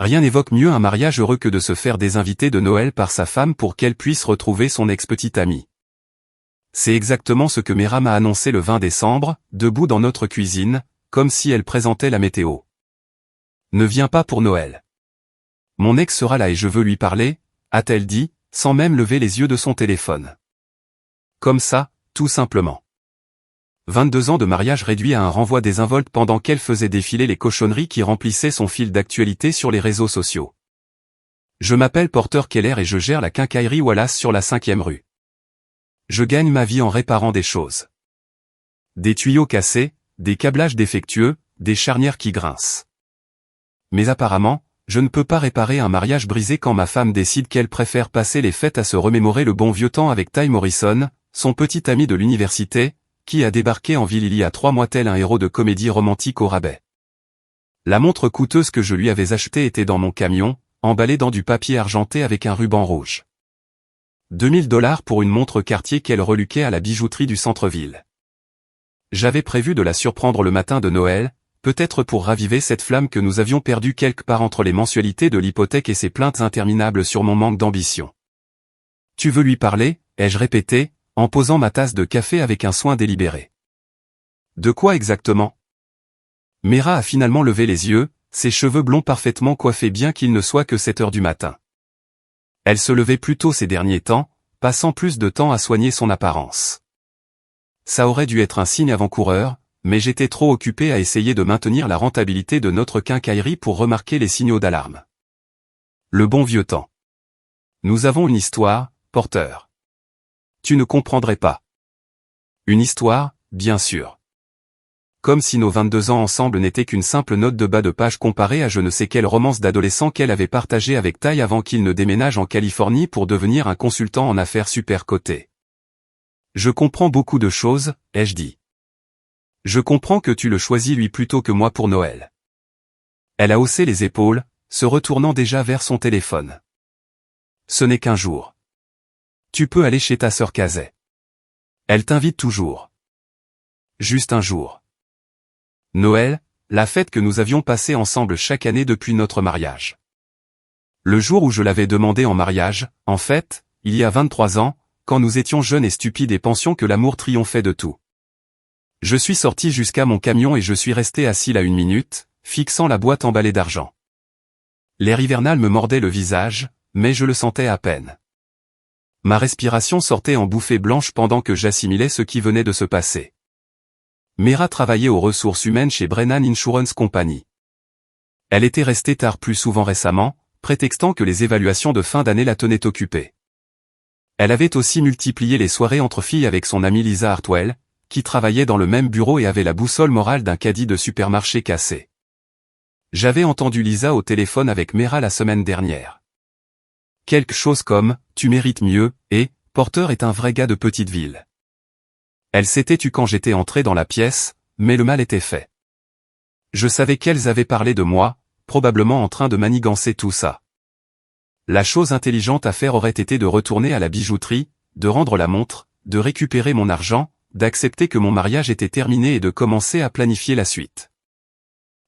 Rien n'évoque mieux un mariage heureux que de se faire désinviter de Noël par sa femme pour qu'elle puisse retrouver son ex-petite amie. C'est exactement ce que Mera m'a annoncé le 20 décembre, debout dans notre cuisine, comme si elle présentait la météo. Ne viens pas pour Noël. Mon ex sera là et je veux lui parler, a-t-elle dit, sans même lever les yeux de son téléphone. Comme ça, tout simplement. 22 ans de mariage réduit à un renvoi désinvolte pendant qu'elle faisait défiler les cochonneries qui remplissaient son fil d'actualité sur les réseaux sociaux. Je m'appelle Porter Keller et je gère la quincaillerie Wallace sur la 5e rue. Je gagne ma vie en réparant des choses. Des tuyaux cassés, des câblages défectueux, des charnières qui grincent. Mais apparemment, je ne peux pas réparer un mariage brisé quand ma femme décide qu'elle préfère passer les fêtes à se remémorer le bon vieux temps avec Ty Morrison, son petit ami de l'université, qui a débarqué en ville il y a 3 mois tel un héros de comédie romantique au rabais. La montre coûteuse que je lui avais achetée était dans mon camion, emballée dans du papier argenté avec un ruban rouge. $2000 pour une montre Cartier qu'elle reluquait à la bijouterie du centre-ville. J'avais prévu de la surprendre le matin de Noël, peut-être pour raviver cette flamme que nous avions perdue quelque part entre les mensualités de l'hypothèque et ses plaintes interminables sur mon manque d'ambition. « Tu veux lui parler ?» ai-je répété, en posant ma tasse de café avec un soin délibéré. « De quoi exactement ?» Mera a finalement levé les yeux, ses cheveux blonds parfaitement coiffés bien qu'il ne soit que 7 heures du matin. Elle se levait plus tôt ces derniers temps, passant plus de temps à soigner son apparence. Ça aurait dû être un signe avant-coureur, mais j'étais trop occupé à essayer de maintenir la rentabilité de notre quincaillerie pour remarquer les signaux d'alarme. Le bon vieux temps. Nous avons une histoire, Porter. Tu ne comprendrais pas. Une histoire, bien sûr. Comme si nos 22 ans ensemble n'étaient qu'une simple note de bas de page comparée à je ne sais quelle romance d'adolescent qu'elle avait partagée avec Ty avant qu'il ne déménage en Californie pour devenir un consultant en affaires super coté. Je comprends beaucoup de choses, ai-je dit. Je comprends que tu le choisis lui plutôt que moi pour Noël. Elle a haussé les épaules, se retournant déjà vers son téléphone. Ce n'est qu'un jour. Tu peux aller chez ta sœur Kazay. Elle t'invite toujours. Juste un jour. Noël, la fête que nous avions passée ensemble chaque année depuis notre mariage. Le jour où je l'avais demandé en mariage, en fait, il y a 23 ans, quand nous étions jeunes et stupides et pensions que l'amour triomphait de tout. Je suis sorti jusqu'à mon camion et je suis resté assis là 1 minute, fixant la boîte emballée d'argent. L'air hivernal me mordait le visage, mais je le sentais à peine. Ma respiration sortait en bouffées blanches pendant que j'assimilais ce qui venait de se passer. Mera travaillait aux ressources humaines chez Brennan Insurance Company. Elle était restée tard plus souvent récemment, prétextant que les évaluations de fin d'année la tenaient occupée. Elle avait aussi multiplié les soirées entre filles avec son amie Lisa Hartwell, qui travaillait dans le même bureau et avait la boussole morale d'un caddie de supermarché cassé. J'avais entendu Lisa au téléphone avec Mera la semaine dernière. Quelque chose comme « Tu mérites mieux » et « Porter est un vrai gars de petite ville ». Elle s'était tue quand j'étais entré dans la pièce, mais le mal était fait. Je savais qu'elles avaient parlé de moi, probablement en train de manigancer tout ça. La chose intelligente à faire aurait été de retourner à la bijouterie, de rendre la montre, de récupérer mon argent, d'accepter que mon mariage était terminé et de commencer à planifier la suite.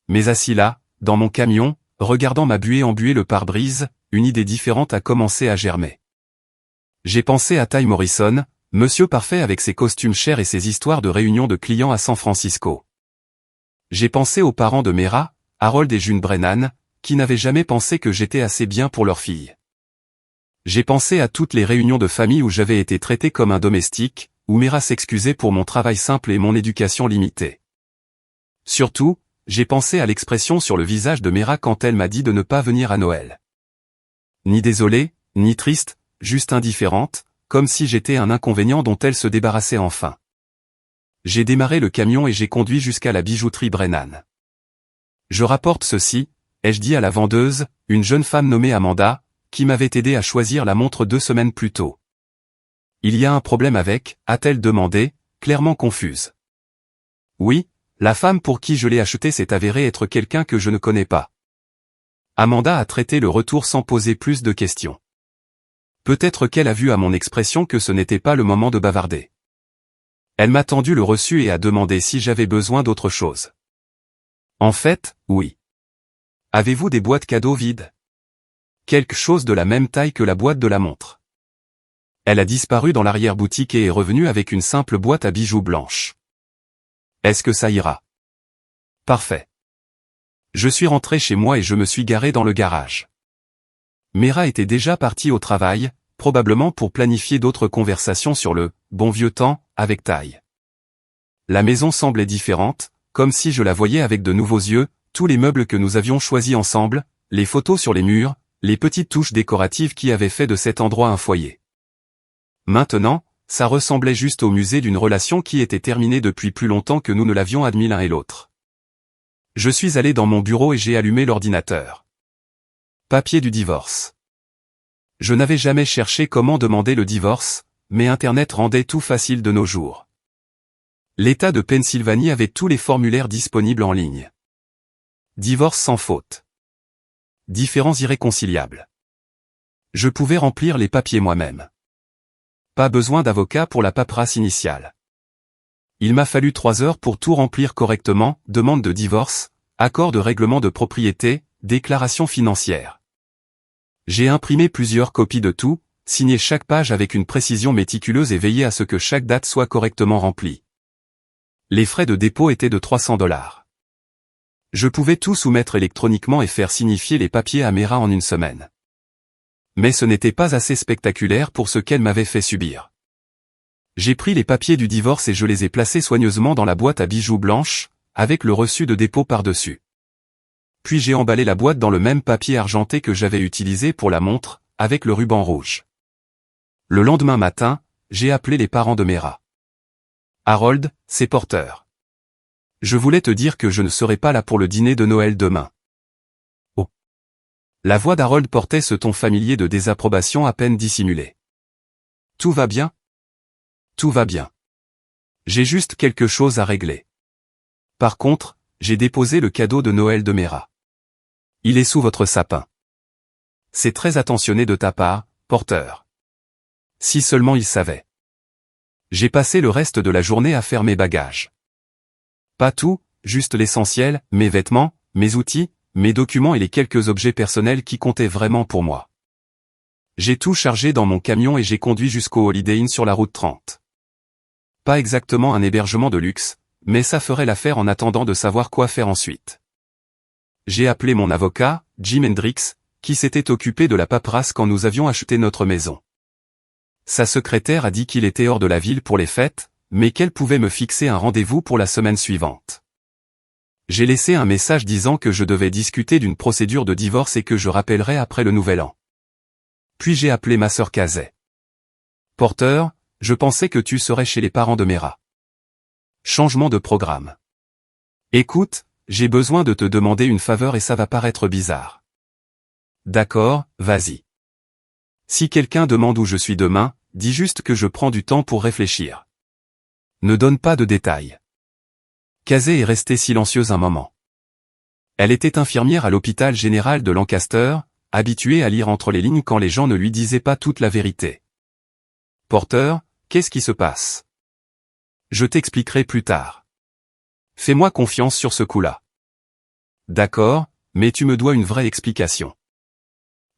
Mais assis là, dans mon camion, regardant ma buée embuer le pare-brise, une idée différente a commencé à germer. J'ai pensé à Ty Morrison, Monsieur Parfait avec ses costumes chers et ses histoires de réunions de clients à San Francisco. J'ai pensé aux parents de Mera, Harold et June Brennan, qui n'avaient jamais pensé que j'étais assez bien pour leur fille. J'ai pensé à toutes les réunions de famille où j'avais été traité comme un domestique, où Mera s'excusait pour mon travail simple et mon éducation limitée. Surtout, j'ai pensé à l'expression sur le visage de Mera quand elle m'a dit de ne pas venir à Noël. Ni désolée, ni triste, juste indifférente, comme si j'étais un inconvénient dont elle se débarrassait enfin. J'ai démarré le camion et j'ai conduit jusqu'à la bijouterie Brennan. Je rapporte ceci, ai-je dit à la vendeuse, une jeune femme nommée Amanda, qui m'avait aidé à choisir la montre 2 semaines plus tôt. Il y a un problème avec, a-t-elle demandé, clairement confuse. Oui, la femme pour qui je l'ai achetée s'est avérée être quelqu'un que je ne connais pas. Amanda a traité le retour sans poser plus de questions. Peut-être qu'elle a vu à mon expression que ce n'était pas le moment de bavarder. Elle m'a tendu le reçu et a demandé si j'avais besoin d'autre chose. En fait, oui. Avez-vous des boîtes cadeaux vides? Quelque chose de la même taille que la boîte de la montre. Elle a disparu dans l'arrière-boutique et est revenue avec une simple boîte à bijoux blanche. Est-ce que ça ira? Parfait. Je suis rentré chez moi et je me suis garé dans le garage. Mera était déjà partie au travail, probablement pour planifier d'autres conversations sur le « bon vieux temps » avec Ty. La maison semblait différente, comme si je la voyais avec de nouveaux yeux, tous les meubles que nous avions choisis ensemble, les photos sur les murs, les petites touches décoratives qui avaient fait de cet endroit un foyer. Maintenant, ça ressemblait juste au musée d'une relation qui était terminée depuis plus longtemps que nous ne l'avions admis l'un et l'autre. Je suis allé dans mon bureau et j'ai allumé l'ordinateur. Papier du divorce. Je n'avais jamais cherché comment demander le divorce, mais Internet rendait tout facile de nos jours. L'État de Pennsylvanie avait tous les formulaires disponibles en ligne. Divorce sans faute. Différends irréconciliables. Je pouvais remplir les papiers moi-même. Pas besoin d'avocat pour la paperasse initiale. Il m'a fallu 3 heures pour tout remplir correctement, demande de divorce, accord de règlement de propriété, déclaration financière. J'ai imprimé plusieurs copies de tout, signé chaque page avec une précision méticuleuse et veillé à ce que chaque date soit correctement remplie. Les frais de dépôt étaient de $300. Je pouvais tout soumettre électroniquement et faire signifier les papiers à Mera en une semaine. Mais ce n'était pas assez spectaculaire pour ce qu'elle m'avait fait subir. J'ai pris les papiers du divorce et je les ai placés soigneusement dans la boîte à bijoux blanche, avec le reçu de dépôt par-dessus. Puis j'ai emballé la boîte dans le même papier argenté que j'avais utilisé pour la montre, avec le ruban rouge. Le lendemain matin, j'ai appelé les parents de Mera. Harold, c'est Porter. Je voulais te dire que je ne serai pas là pour le dîner de Noël demain. Oh. La voix d'Harold portait ce ton familier de désapprobation à peine dissimulé. Tout va bien? Tout va bien. J'ai juste quelque chose à régler. Par contre, j'ai déposé le cadeau de Noël de Mera. Il est sous votre sapin. C'est très attentionné de ta part, Porter. Si seulement il savait. J'ai passé le reste de la journée à faire mes bagages. Pas tout, juste l'essentiel, mes vêtements, mes outils, mes documents et les quelques objets personnels qui comptaient vraiment pour moi. J'ai tout chargé dans mon camion et j'ai conduit jusqu'au Holiday Inn sur la route 30. Pas exactement un hébergement de luxe, mais ça ferait l'affaire en attendant de savoir quoi faire ensuite. J'ai appelé mon avocat, Jim Hendricks, qui s'était occupé de la paperasse quand nous avions acheté notre maison. Sa secrétaire a dit qu'il était hors de la ville pour les fêtes, mais qu'elle pouvait me fixer un rendez-vous pour la semaine suivante. J'ai laissé un message disant que je devais discuter d'une procédure de divorce et que je rappellerais après le Nouvel An. Puis j'ai appelé ma sœur Casey. Porter, je pensais que tu serais chez les parents de Mera. Changement de programme. Écoute, j'ai besoin de te demander une faveur et ça va paraître bizarre. D'accord, vas-y. Si quelqu'un demande où je suis demain, dis juste que je prends du temps pour réfléchir. Ne donne pas de détails. Casey est restée silencieuse un moment. Elle était infirmière à l'hôpital général de Lancaster, habituée à lire entre les lignes quand les gens ne lui disaient pas toute la vérité. Porter, qu'est-ce qui se passe? Je t'expliquerai plus tard. Fais-moi confiance sur ce coup-là. D'accord, mais tu me dois une vraie explication.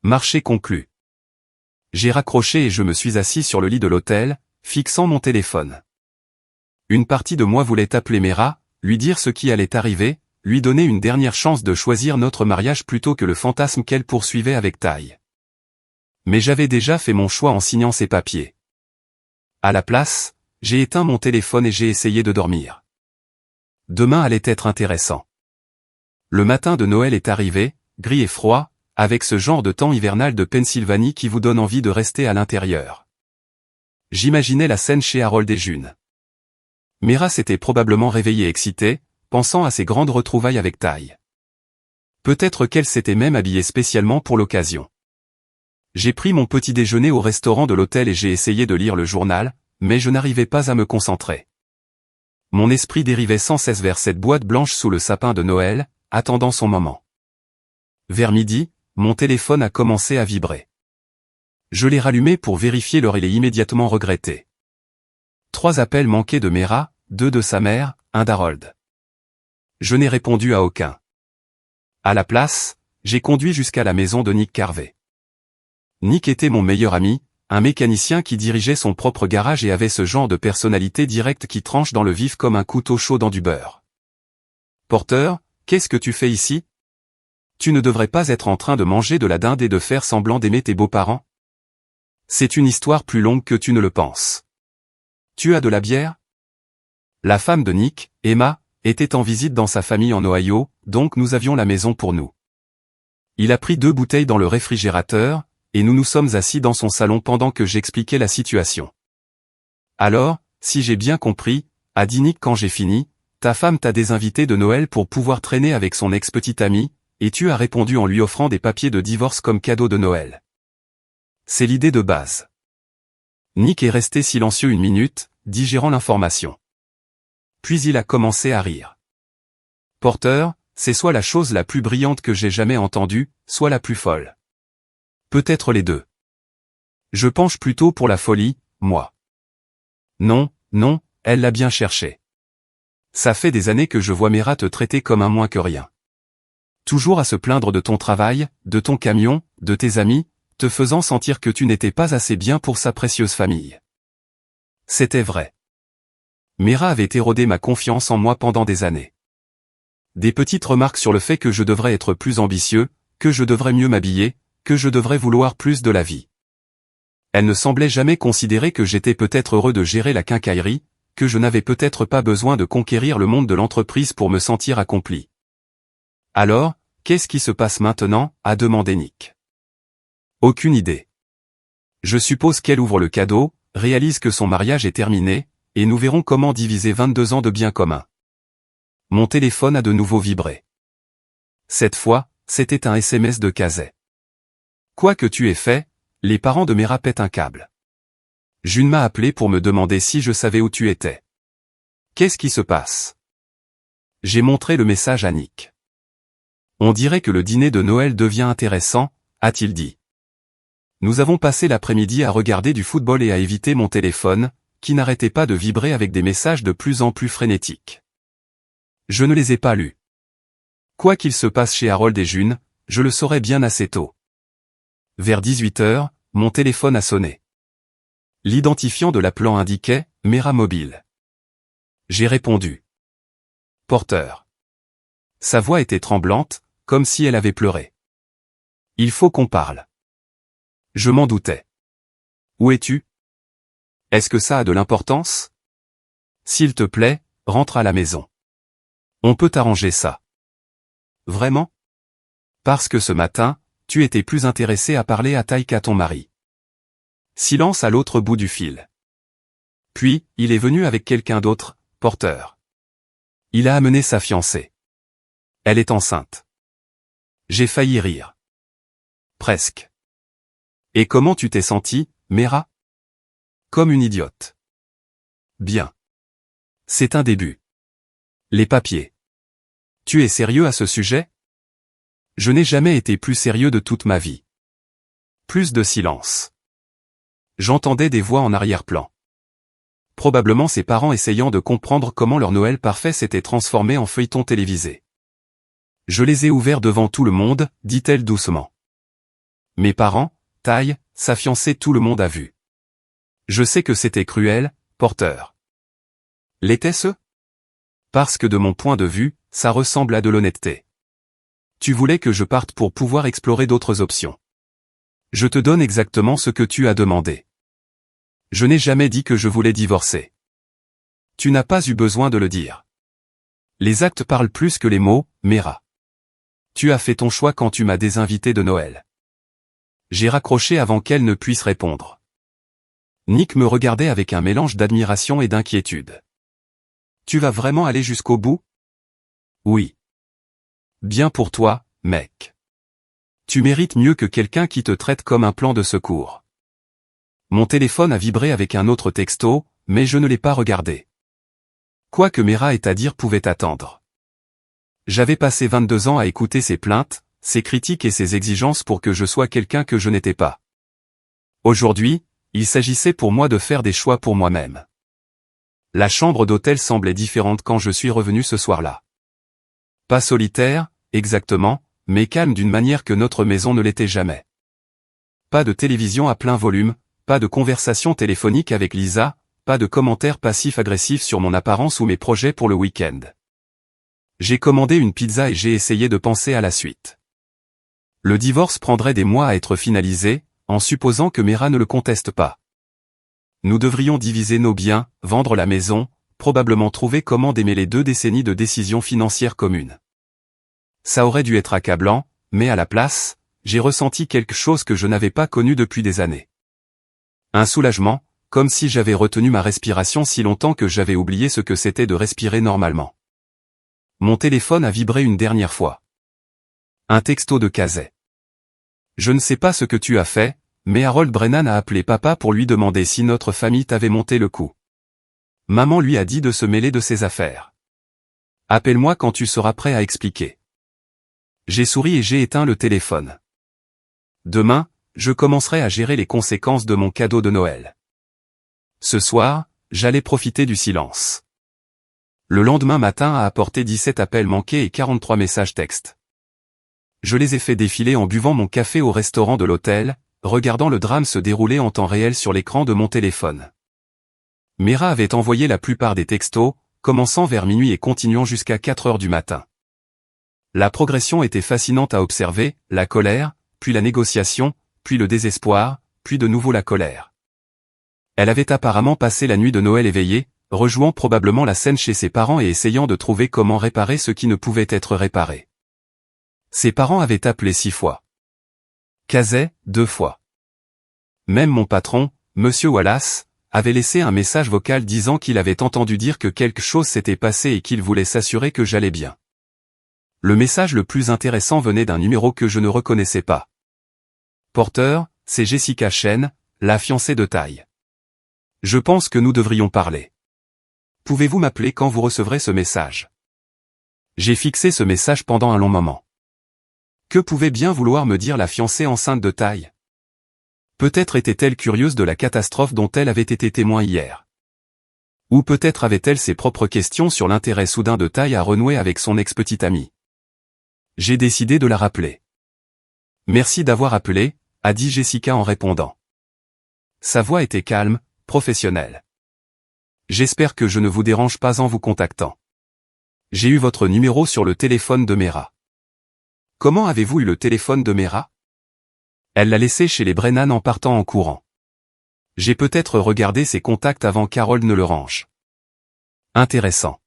Marché conclu. J'ai raccroché et je me suis assis sur le lit de l'hôtel, fixant mon téléphone. Une partie de moi voulait appeler Mera, lui dire ce qui allait arriver, lui donner une dernière chance de choisir notre mariage plutôt que le fantasme qu'elle poursuivait avec Ty. Mais j'avais déjà fait mon choix en signant ces papiers. À la place, j'ai éteint mon téléphone et j'ai essayé de dormir. Demain allait être intéressant. Le matin de Noël est arrivé, gris et froid, avec ce genre de temps hivernal de Pennsylvanie qui vous donne envie de rester à l'intérieur. J'imaginais la scène chez Harold et June. Mera s'était probablement réveillée excitée, pensant à ses grandes retrouvailles avec Ty. Peut-être qu'elle s'était même habillée spécialement pour l'occasion. J'ai pris mon petit déjeuner au restaurant de l'hôtel et j'ai essayé de lire le journal, mais je n'arrivais pas à me concentrer. Mon esprit dérivait sans cesse vers cette boîte blanche sous le sapin de Noël, attendant son moment. Vers midi, mon téléphone a commencé à vibrer. Je l'ai rallumé pour vérifier l'heure et l'ai immédiatement regretté. 3 appels manqués de Mera, 2 de sa mère, 1 d'Harold. Je n'ai répondu à aucun. À la place, j'ai conduit jusqu'à la maison de Nick Carvey. Nick était mon meilleur ami, un mécanicien qui dirigeait son propre garage et avait ce genre de personnalité directe qui tranche dans le vif comme un couteau chaud dans du beurre. Porter, qu'est-ce que tu fais ici? Tu ne devrais pas être en train de manger de la dinde et de faire semblant d'aimer tes beaux-parents? C'est une histoire plus longue que tu ne le penses. Tu as de la bière? La femme de Nick, Emma, était en visite dans sa famille en Ohio, donc nous avions la maison pour nous. Il a pris 2 bouteilles dans le réfrigérateur, et nous nous sommes assis dans son salon pendant que j'expliquais la situation. Alors, si j'ai bien compris, a dit Nick quand j'ai fini, ta femme t'a désinvité de Noël pour pouvoir traîner avec son ex-petite amie, et tu as répondu en lui offrant des papiers de divorce comme cadeau de Noël. C'est l'idée de base. Nick est resté silencieux 1 minute, digérant l'information. Puis il a commencé à rire. Porter, c'est soit la chose la plus brillante que j'ai jamais entendue, soit la plus folle. Peut-être les deux. Je penche plutôt pour la folie, moi. Non, non, elle l'a bien cherché. Ça fait des années que je vois Mera te traiter comme un moins que rien. Toujours à se plaindre de ton travail, de ton camion, de tes amis, te faisant sentir que tu n'étais pas assez bien pour sa précieuse famille. C'était vrai. Mera avait érodé ma confiance en moi pendant des années. Des petites remarques sur le fait que je devrais être plus ambitieux, que je devrais mieux m'habiller, que je devrais vouloir plus de la vie. Elle ne semblait jamais considérer que j'étais peut-être heureux de gérer la quincaillerie, que je n'avais peut-être pas besoin de conquérir le monde de l'entreprise pour me sentir accompli. Alors, qu'est-ce qui se passe maintenant, a demandé Nick. Aucune idée. Je suppose qu'elle ouvre le cadeau, réalise que son mariage est terminé, et nous verrons comment diviser 22 ans de biens communs. Mon téléphone a de nouveau vibré. Cette fois, c'était un SMS de Kazay. Quoi que tu aies fait, les parents de Mera pètent un câble. June m'a appelé pour me demander si je savais où tu étais. Qu'est-ce qui se passe? J'ai montré le message à Nick. On dirait que le dîner de Noël devient intéressant, a-t-il dit. Nous avons passé l'après-midi à regarder du football et à éviter mon téléphone, qui n'arrêtait pas de vibrer avec des messages de plus en plus frénétiques. Je ne les ai pas lus. Quoi qu'il se passe chez Harold et June, je le saurai bien assez tôt. Vers 18 h, mon téléphone a sonné. L'identifiant de l'appelant indiquait « Mera Mobile ». J'ai répondu. Porter. Sa voix était tremblante, comme si elle avait pleuré. Il faut qu'on parle. Je m'en doutais. Où es-tu? Est-ce que ça a de l'importance? S'il te plaît, rentre à la maison. On peut arranger ça. Vraiment? Parce que ce matin, tu étais plus intéressé à parler à Ty qu'à ton mari. Silence à l'autre bout du fil. Puis, il est venu avec quelqu'un d'autre, Porter. Il a amené sa fiancée. Elle est enceinte. J'ai failli rire. Presque. Et comment tu t'es senti, Mera? Comme une idiote. Bien. C'est un début. Les papiers. Tu es sérieux à ce sujet? Je n'ai jamais été plus sérieux de toute ma vie. Plus de silence. J'entendais des voix en arrière-plan. Probablement ses parents essayant de comprendre comment leur Noël parfait s'était transformé en feuilleton télévisé. Je les ai ouverts devant tout le monde, dit-elle doucement. Mes parents, Ty, sa fiancée, tout le monde a vu. Je sais que c'était cruel, Porter. L'était-ce? Parce que de mon point de vue, ça ressemble à de l'honnêteté. Tu voulais que je parte pour pouvoir explorer d'autres options. Je te donne exactement ce que tu as demandé. Je n'ai jamais dit que je voulais divorcer. Tu n'as pas eu besoin de le dire. Les actes parlent plus que les mots, Mera. Tu as fait ton choix quand tu m'as désinvité de Noël. J'ai raccroché avant qu'elle ne puisse répondre. Nick me regardait avec un mélange d'admiration et d'inquiétude. Tu vas vraiment aller jusqu'au bout? Oui. Bien pour toi, mec. Tu mérites mieux que quelqu'un qui te traite comme un plan de secours. Mon téléphone a vibré avec un autre texto, mais je ne l'ai pas regardé. Quoi que Mera ait à dire pouvait attendre. J'avais passé 22 ans à écouter ses plaintes, ses critiques et ses exigences pour que je sois quelqu'un que je n'étais pas. Aujourd'hui, il s'agissait pour moi de faire des choix pour moi-même. La chambre d'hôtel semblait différente quand je suis revenu ce soir-là. Pas solitaire, exactement, mais calme d'une manière que notre maison ne l'était jamais. Pas de télévision à plein volume, pas de conversation téléphonique avec Lisa, pas de commentaires passifs-agressifs sur mon apparence ou mes projets pour le week-end. J'ai commandé une pizza et j'ai essayé de penser à la suite. Le divorce prendrait des mois à être finalisé, en supposant que Mera ne le conteste pas. Nous devrions diviser nos biens, vendre la maison, probablement trouver comment démêler 2 décennies de décisions financières communes. Ça aurait dû être accablant, mais à la place, j'ai ressenti quelque chose que je n'avais pas connu depuis des années. Un soulagement, comme si j'avais retenu ma respiration si longtemps que j'avais oublié ce que c'était de respirer normalement. Mon téléphone a vibré une dernière fois. Un texto de Casey. Je ne sais pas ce que tu as fait, mais Harold Brennan a appelé papa pour lui demander si notre famille t'avait monté le coup. Maman lui a dit de se mêler de ses affaires. Appelle-moi quand tu seras prêt à expliquer. J'ai souri et j'ai éteint le téléphone. Demain, je commencerai à gérer les conséquences de mon cadeau de Noël. Ce soir, j'allais profiter du silence. Le lendemain matin a apporté 17 appels manqués et 43 messages textes. Je les ai fait défiler en buvant mon café au restaurant de l'hôtel, regardant le drame se dérouler en temps réel sur l'écran de mon téléphone. Mera avait envoyé la plupart des textos, commençant vers minuit et continuant jusqu'à 4 heures du matin. La progression était fascinante à observer, la colère, puis la négociation, puis le désespoir, puis de nouveau la colère. Elle avait apparemment passé la nuit de Noël éveillée, rejouant probablement la scène chez ses parents et essayant de trouver comment réparer ce qui ne pouvait être réparé. Ses parents avaient appelé 6 fois. Casey, 2 fois. Même mon patron, Monsieur Wallace, avait laissé un message vocal disant qu'il avait entendu dire que quelque chose s'était passé et qu'il voulait s'assurer que j'allais bien. Le message le plus intéressant venait d'un numéro que je ne reconnaissais pas. Porteur, c'est Jessica Chen, la fiancée de Ty. Je pense que nous devrions parler. Pouvez-vous m'appeler quand vous recevrez ce message? J'ai fixé ce message pendant un long moment. Que pouvait bien vouloir me dire la fiancée enceinte de Ty? Peut-être était-elle curieuse de la catastrophe dont elle avait été témoin hier. Ou peut-être avait-elle ses propres questions sur l'intérêt soudain de Ty à renouer avec son ex-petite amie. J'ai décidé de la rappeler. Merci d'avoir appelé, a dit Jessica en répondant. Sa voix était calme, professionnelle. J'espère que je ne vous dérange pas en vous contactant. J'ai eu votre numéro sur le téléphone de Mera. Comment avez-vous eu le téléphone de Mera? Elle l'a laissé chez les Brennan en partant en courant. J'ai peut-être regardé ses contacts avant qu'Harold ne le range. Intéressant.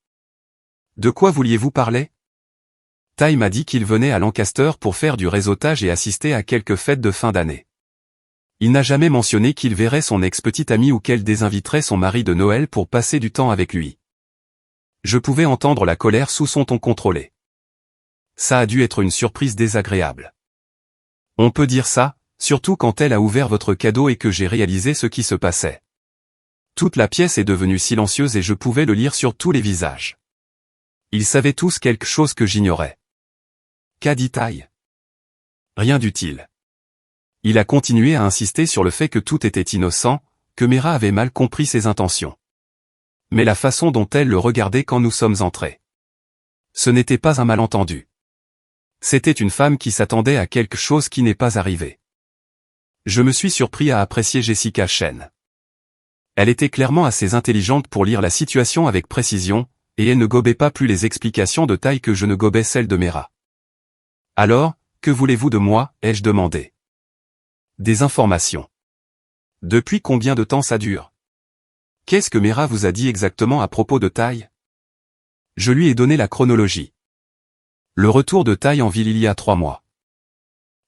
De quoi vouliez-vous parler? Ty m'a dit qu'il venait à Lancaster pour faire du réseautage et assister à quelques fêtes de fin d'année. Il n'a jamais mentionné qu'il verrait son ex-petite amie ou qu'elle désinviterait son mari de Noël pour passer du temps avec lui. Je pouvais entendre la colère sous son ton contrôlé. Ça a dû être une surprise désagréable. On peut dire ça, surtout quand elle a ouvert votre cadeau et que j'ai réalisé ce qui se passait. Toute la pièce est devenue silencieuse et je pouvais le lire sur tous les visages. Ils savaient tous quelque chose que j'ignorais. Qu'a dit Ty? Rien d'utile. Il a continué à insister sur le fait que tout était innocent, que Mera avait mal compris ses intentions. Mais la façon dont elle le regardait quand nous sommes entrés. Ce n'était pas un malentendu. C'était une femme qui s'attendait à quelque chose qui n'est pas arrivé. Je me suis surpris à apprécier Jessica Chen. Elle était clairement assez intelligente pour lire la situation avec précision, et elle ne gobait pas plus les explications de Ty que je ne gobais celles de Mera. Alors, que voulez-vous de moi, ai-je demandé. Des informations. Depuis combien de temps ça dure? Qu'est-ce que Mera vous a dit exactement à propos de Ty? Je lui ai donné la chronologie. Le retour de Ty en ville il y a 3 mois.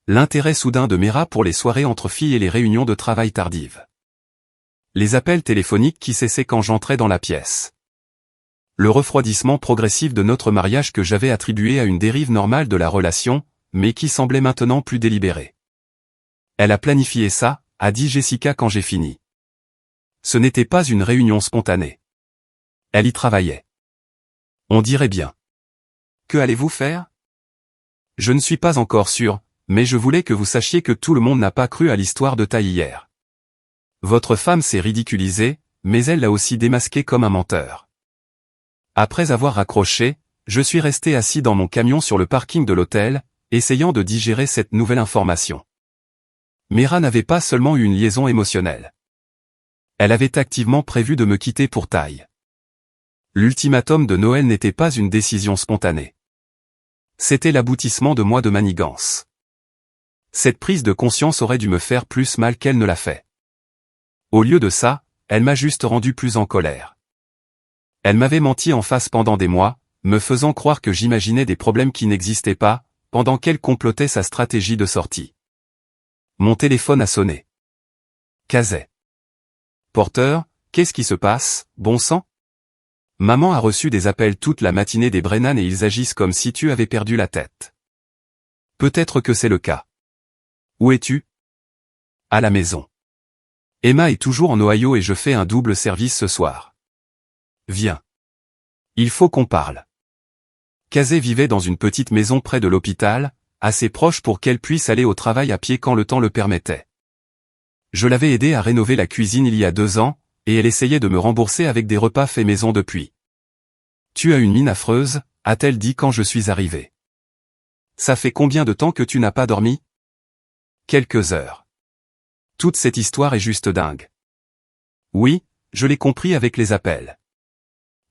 L'intérêt soudain de Mera pour les soirées entre filles et les réunions de travail tardives. Les appels téléphoniques qui cessaient quand j'entrais dans la pièce. Le refroidissement progressif de notre mariage que j'avais attribué à une dérive normale de la relation, mais qui semblait maintenant plus délibérée. Elle a planifié ça, a dit Jessica quand j'ai fini. Ce n'était pas une réunion spontanée. Elle y travaillait. On dirait bien. Que allez-vous faire? Je ne suis pas encore sûr, mais je voulais que vous sachiez que tout le monde n'a pas cru à l'histoire de Ty hier. Votre femme s'est ridiculisée, mais elle l'a aussi démasqué comme un menteur. Après avoir raccroché, je suis resté assis dans mon camion sur le parking de l'hôtel, essayant de digérer cette nouvelle information. Mera n'avait pas seulement eu une liaison émotionnelle. Elle avait activement prévu de me quitter pour taille. L'ultimatum de Noël n'était pas une décision spontanée. C'était l'aboutissement de mois de manigance. Cette prise de conscience aurait dû me faire plus mal qu'elle ne l'a fait. Au lieu de ça, elle m'a juste rendu plus en colère. Elle m'avait menti en face pendant des mois, me faisant croire que j'imaginais des problèmes qui n'existaient pas, pendant qu'elle complotait sa stratégie de sortie. Mon téléphone a sonné. Casey. Porteur, qu'est-ce qui se passe, bon sang? Maman a reçu des appels toute la matinée des Brennan et ils agissent comme si tu avais perdu la tête. Peut-être que c'est le cas. Où es-tu? À la maison. Emma est toujours en Ohio et je fais un double service ce soir. Viens. Il faut qu'on parle. Casey vivait dans une petite maison près de l'hôpital, assez proche pour qu'elle puisse aller au travail à pied quand le temps le permettait. Je l'avais aidée à rénover la cuisine il y a 2 ans, et elle essayait de me rembourser avec des repas faits maison depuis. Tu as une mine affreuse, a-t-elle dit quand je suis arrivé. Ça fait combien de temps que tu n'as pas dormi? Quelques heures. Toute cette histoire est juste dingue. Oui, je l'ai compris avec les appels.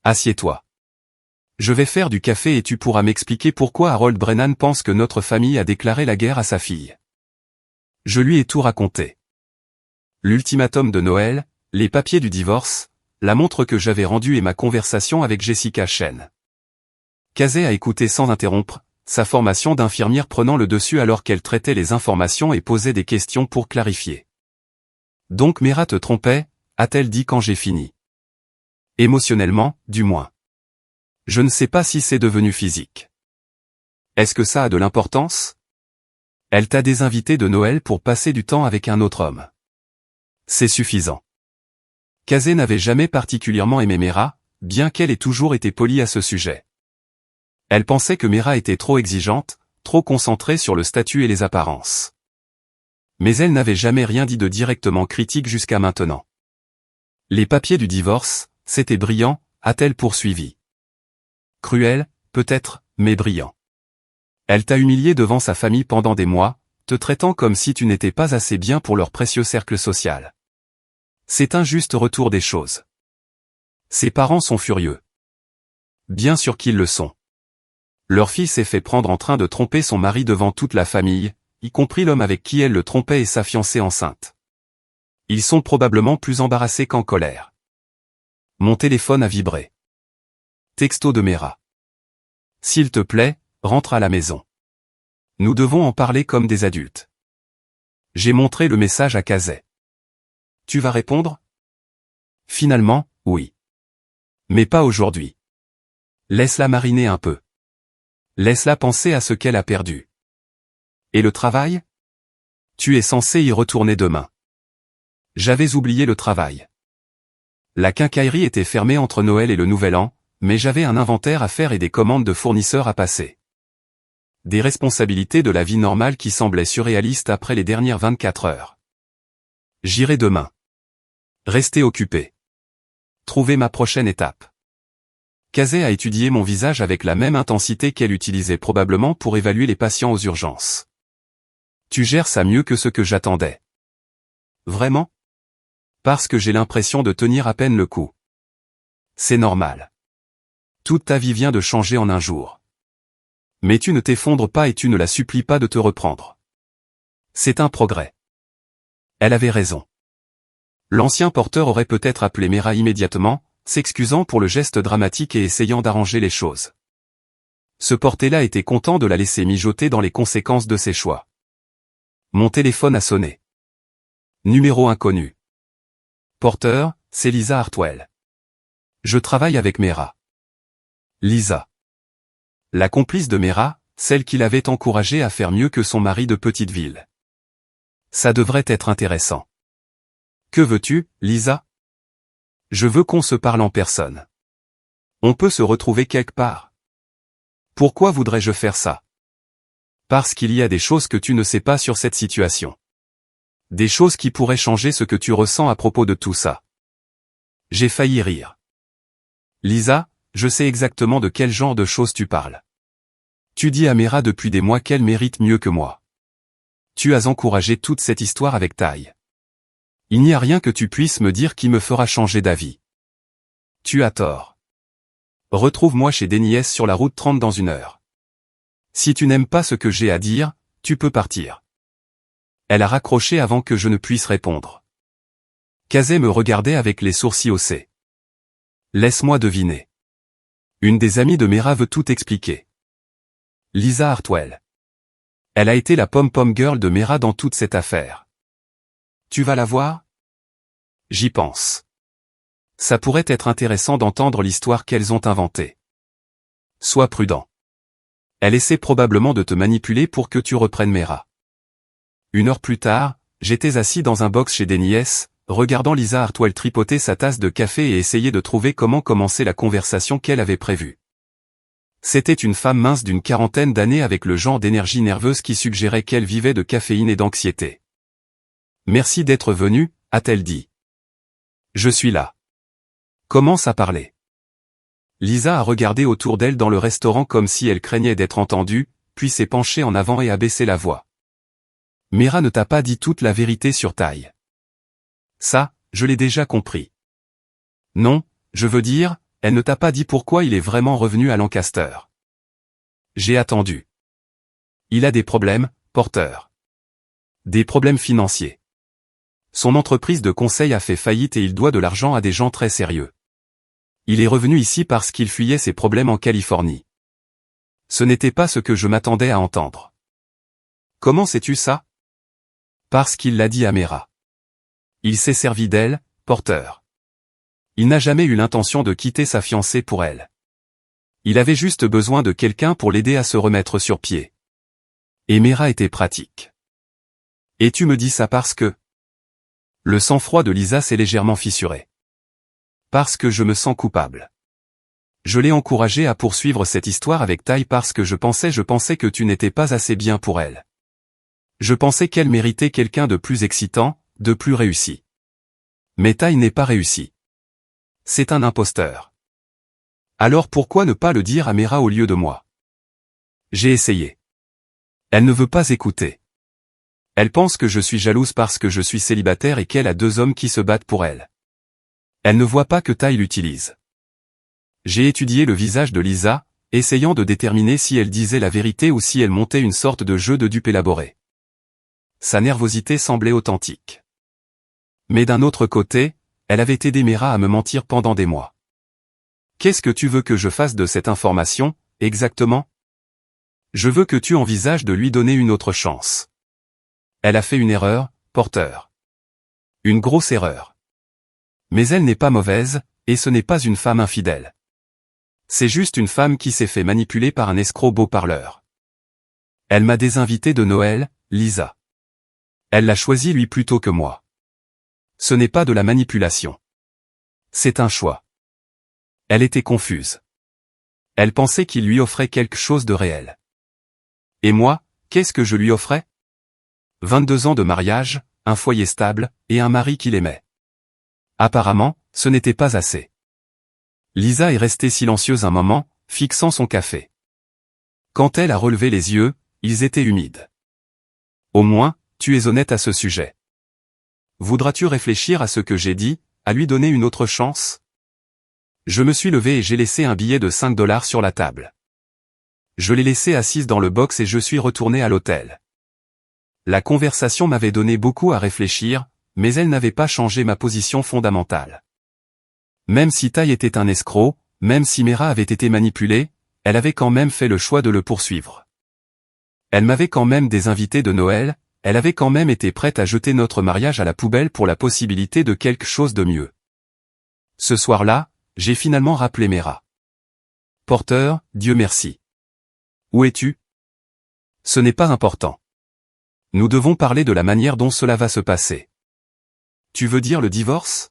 Assieds-toi. Je vais faire du café et tu pourras m'expliquer pourquoi Harold Brennan pense que notre famille a déclaré la guerre à sa fille. Je lui ai tout raconté. L'ultimatum de Noël, les papiers du divorce, la montre que j'avais rendue et ma conversation avec Jessica Chen. Casey a écouté sans interrompre, sa formation d'infirmière prenant le dessus alors qu'elle traitait les informations et posait des questions pour clarifier. Donc Mera te trompait, a-t-elle dit quand j'ai fini. Émotionnellement, du moins. Je ne sais pas si c'est devenu physique. Est-ce que ça a de l'importance? Elle t'a désinvité de Noël pour passer du temps avec un autre homme. C'est suffisant. Casey n'avait jamais particulièrement aimé Mera, bien qu'elle ait toujours été polie à ce sujet. Elle pensait que Mera était trop exigeante, trop concentrée sur le statut et les apparences. Mais elle n'avait jamais rien dit de directement critique jusqu'à maintenant. Les papiers du divorce, c'était brillant, a-t-elle poursuivi. Cruel, peut-être, mais brillant. Elle t'a humilié devant sa famille pendant des mois, te traitant comme si tu n'étais pas assez bien pour leur précieux cercle social. C'est un juste retour des choses. Ses parents sont furieux. Bien sûr qu'ils le sont. Leur fille s'est fait prendre en train de tromper son mari devant toute la famille, y compris l'homme avec qui elle le trompait et sa fiancée enceinte. Ils sont probablement plus embarrassés qu'en colère. Mon téléphone a vibré. Texto de Mera. S'il te plaît, rentre à la maison. Nous devons en parler comme des adultes. J'ai montré le message à Casey. Tu vas répondre? Finalement, oui. Mais pas aujourd'hui. Laisse-la mariner un peu. Laisse-la penser à ce qu'elle a perdu. Et le travail? Tu es censé y retourner demain. J'avais oublié le travail. La quincaillerie était fermée entre Noël et le Nouvel An, mais j'avais un inventaire à faire et des commandes de fournisseurs à passer. Des responsabilités de la vie normale qui semblaient surréalistes après les dernières 24 heures. J'irai demain. Restez occupé. Trouver ma prochaine étape. Casey a étudié mon visage avec la même intensité qu'elle utilisait probablement pour évaluer les patients aux urgences. Tu gères ça mieux que ce que j'attendais. Vraiment? Parce que j'ai l'impression de tenir à peine le coup. C'est normal. Toute ta vie vient de changer en un jour. Mais tu ne t'effondres pas et tu ne la supplies pas de te reprendre. C'est un progrès. Elle avait raison. L'ancien porteur aurait peut-être appelé Mera immédiatement, s'excusant pour le geste dramatique et essayant d'arranger les choses. Ce porté-là était content de la laisser mijoter dans les conséquences de ses choix. Mon téléphone a sonné. Numéro inconnu. Porteur, c'est Lisa Hartwell. Je travaille avec Mera. Lisa. La complice de Mera, celle qui l'avait encouragée à faire mieux que son mari de petite ville. Ça devrait être intéressant. Que veux-tu, Lisa? Je veux qu'on se parle en personne. On peut se retrouver quelque part. Pourquoi voudrais-je faire ça? Parce qu'il y a des choses que tu ne sais pas sur cette situation. Des choses qui pourraient changer ce que tu ressens à propos de tout ça. J'ai failli rire. Lisa, je sais exactement de quel genre de choses tu parles. Tu dis à Mera depuis des mois qu'elle mérite mieux que moi. Tu as encouragé toute cette histoire avec Ty. Il n'y a rien que tu puisses me dire qui me fera changer d'avis. Tu as tort. Retrouve-moi chez Denise sur la route 30 dans 1 heure. Si tu n'aimes pas ce que j'ai à dire, tu peux partir. Elle a raccroché avant que je ne puisse répondre. Kazé me regardait avec les sourcils haussés. Laisse-moi deviner. Une des amies de Mera veut tout expliquer. Lisa Hartwell. Elle a été la pom-pom girl de Mera dans toute cette affaire. Tu vas la voir? J'y pense. Ça pourrait être intéressant d'entendre l'histoire qu'elles ont inventée. Sois prudent. Elle essaie probablement de te manipuler pour que tu reprennes Mera. 1 heure plus tard, j'étais assis dans un box chez Denise, regardant Lisa Hartwell tripoter sa tasse de café et essayer de trouver comment commencer la conversation qu'elle avait prévue. C'était une femme mince d'une 40aine d'années avec le genre d'énergie nerveuse qui suggérait qu'elle vivait de caféine et d'anxiété. « Merci d'être venu », a-t-elle dit. « Je suis là. » Commence à parler. Lisa a regardé autour d'elle dans le restaurant comme si elle craignait d'être entendue, puis s'est penchée en avant et a baissé la voix. « Mera ne t'a pas dit toute la vérité sur Ty. »« Ça, je l'ai déjà compris. »« Non, je veux dire, elle ne t'a pas dit pourquoi il est vraiment revenu à Lancaster. »« J'ai attendu. »« Il a des problèmes, Porter. »« Des problèmes financiers. » Son entreprise de conseil a fait faillite et il doit de l'argent à des gens très sérieux. Il est revenu ici parce qu'il fuyait ses problèmes en Californie. Ce n'était pas ce que je m'attendais à entendre. Comment sais-tu ça? Parce qu'il l'a dit à Mera. Il s'est servi d'elle, Porter. Il n'a jamais eu l'intention de quitter sa fiancée pour elle. Il avait juste besoin de quelqu'un pour l'aider à se remettre sur pied. Et Mera était pratique. Et tu me dis ça parce que... Le sang-froid de Lisa s'est légèrement fissuré. Parce que je me sens coupable. Je l'ai encouragée à poursuivre cette histoire avec Ty parce que je pensais que tu n'étais pas assez bien pour elle. Je pensais qu'elle méritait quelqu'un de plus excitant, de plus réussi. Mais Ty n'est pas réussi. C'est un imposteur. Alors pourquoi ne pas le dire à Mera au lieu de moi? J'ai essayé. Elle ne veut pas écouter. Elle pense que je suis jalouse parce que je suis célibataire et qu'elle a 2 hommes qui se battent pour elle. Elle ne voit pas que Ty l'utilise. J'ai étudié le visage de Lisa, essayant de déterminer si elle disait la vérité ou si elle montait une sorte de jeu de dupe élaboré. Sa nervosité semblait authentique. Mais d'un autre côté, elle avait aidé Mera à me mentir pendant des mois. Qu'est-ce que tu veux que je fasse de cette information, exactement? Je veux que tu envisages de lui donner une autre chance. Elle a fait une erreur, Porter. Une grosse erreur. Mais elle n'est pas mauvaise, et ce n'est pas une femme infidèle. C'est juste une femme qui s'est fait manipuler par un escroc beau parleur. Elle m'a désinvité de Noël, Lisa. Elle l'a choisi lui plutôt que moi. Ce n'est pas de la manipulation. C'est un choix. Elle était confuse. Elle pensait qu'il lui offrait quelque chose de réel. Et moi, qu'est-ce que je lui offrais? 22 ans de mariage, un foyer stable, et un mari qui l'aimait. Apparemment, ce n'était pas assez. Lisa est restée silencieuse un moment, fixant son café. Quand elle a relevé les yeux, ils étaient humides. Au moins, tu es honnête à ce sujet. Voudras-tu réfléchir à ce que j'ai dit, à lui donner une autre chance? Je me suis levé et j'ai laissé un billet de 5 $ sur la table. Je l'ai laissée assise dans le box et je suis retourné à l'hôtel. La conversation m'avait donné beaucoup à réfléchir, mais elle n'avait pas changé ma position fondamentale. Même si Ty était un escroc, même si Mera avait été manipulée, elle avait quand même fait le choix de le poursuivre. Elle m'avait quand même des invités de Noël, elle avait quand même été prête à jeter notre mariage à la poubelle pour la possibilité de quelque chose de mieux. Ce soir-là, j'ai finalement rappelé Mera. Porter, Dieu merci. Où es-tu? Ce n'est pas important. Nous devons parler de la manière dont cela va se passer. Tu veux dire le divorce?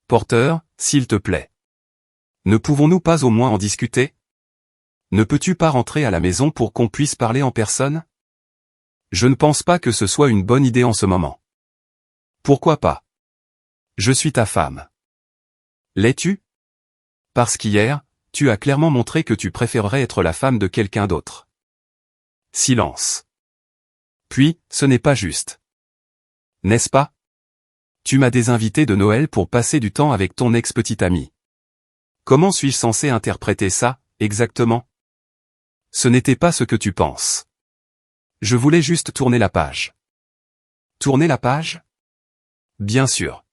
Porter, s'il te plaît. Ne pouvons-nous pas au moins en discuter? Ne peux-tu pas rentrer à la maison pour qu'on puisse parler en personne? Je ne pense pas que ce soit une bonne idée en ce moment. Pourquoi pas? Je suis ta femme. L'es-tu? Parce qu'hier, tu as clairement montré que tu préférerais être la femme de quelqu'un d'autre. Silence. Puis, ce n'est pas juste. N'est-ce pas? Tu m'as des invités de Noël pour passer du temps avec ton ex-petite amie. Comment suis-je censé interpréter ça, exactement? Ce n'était pas ce que tu penses. Je voulais juste tourner la page. Tourner la page? Bien sûr.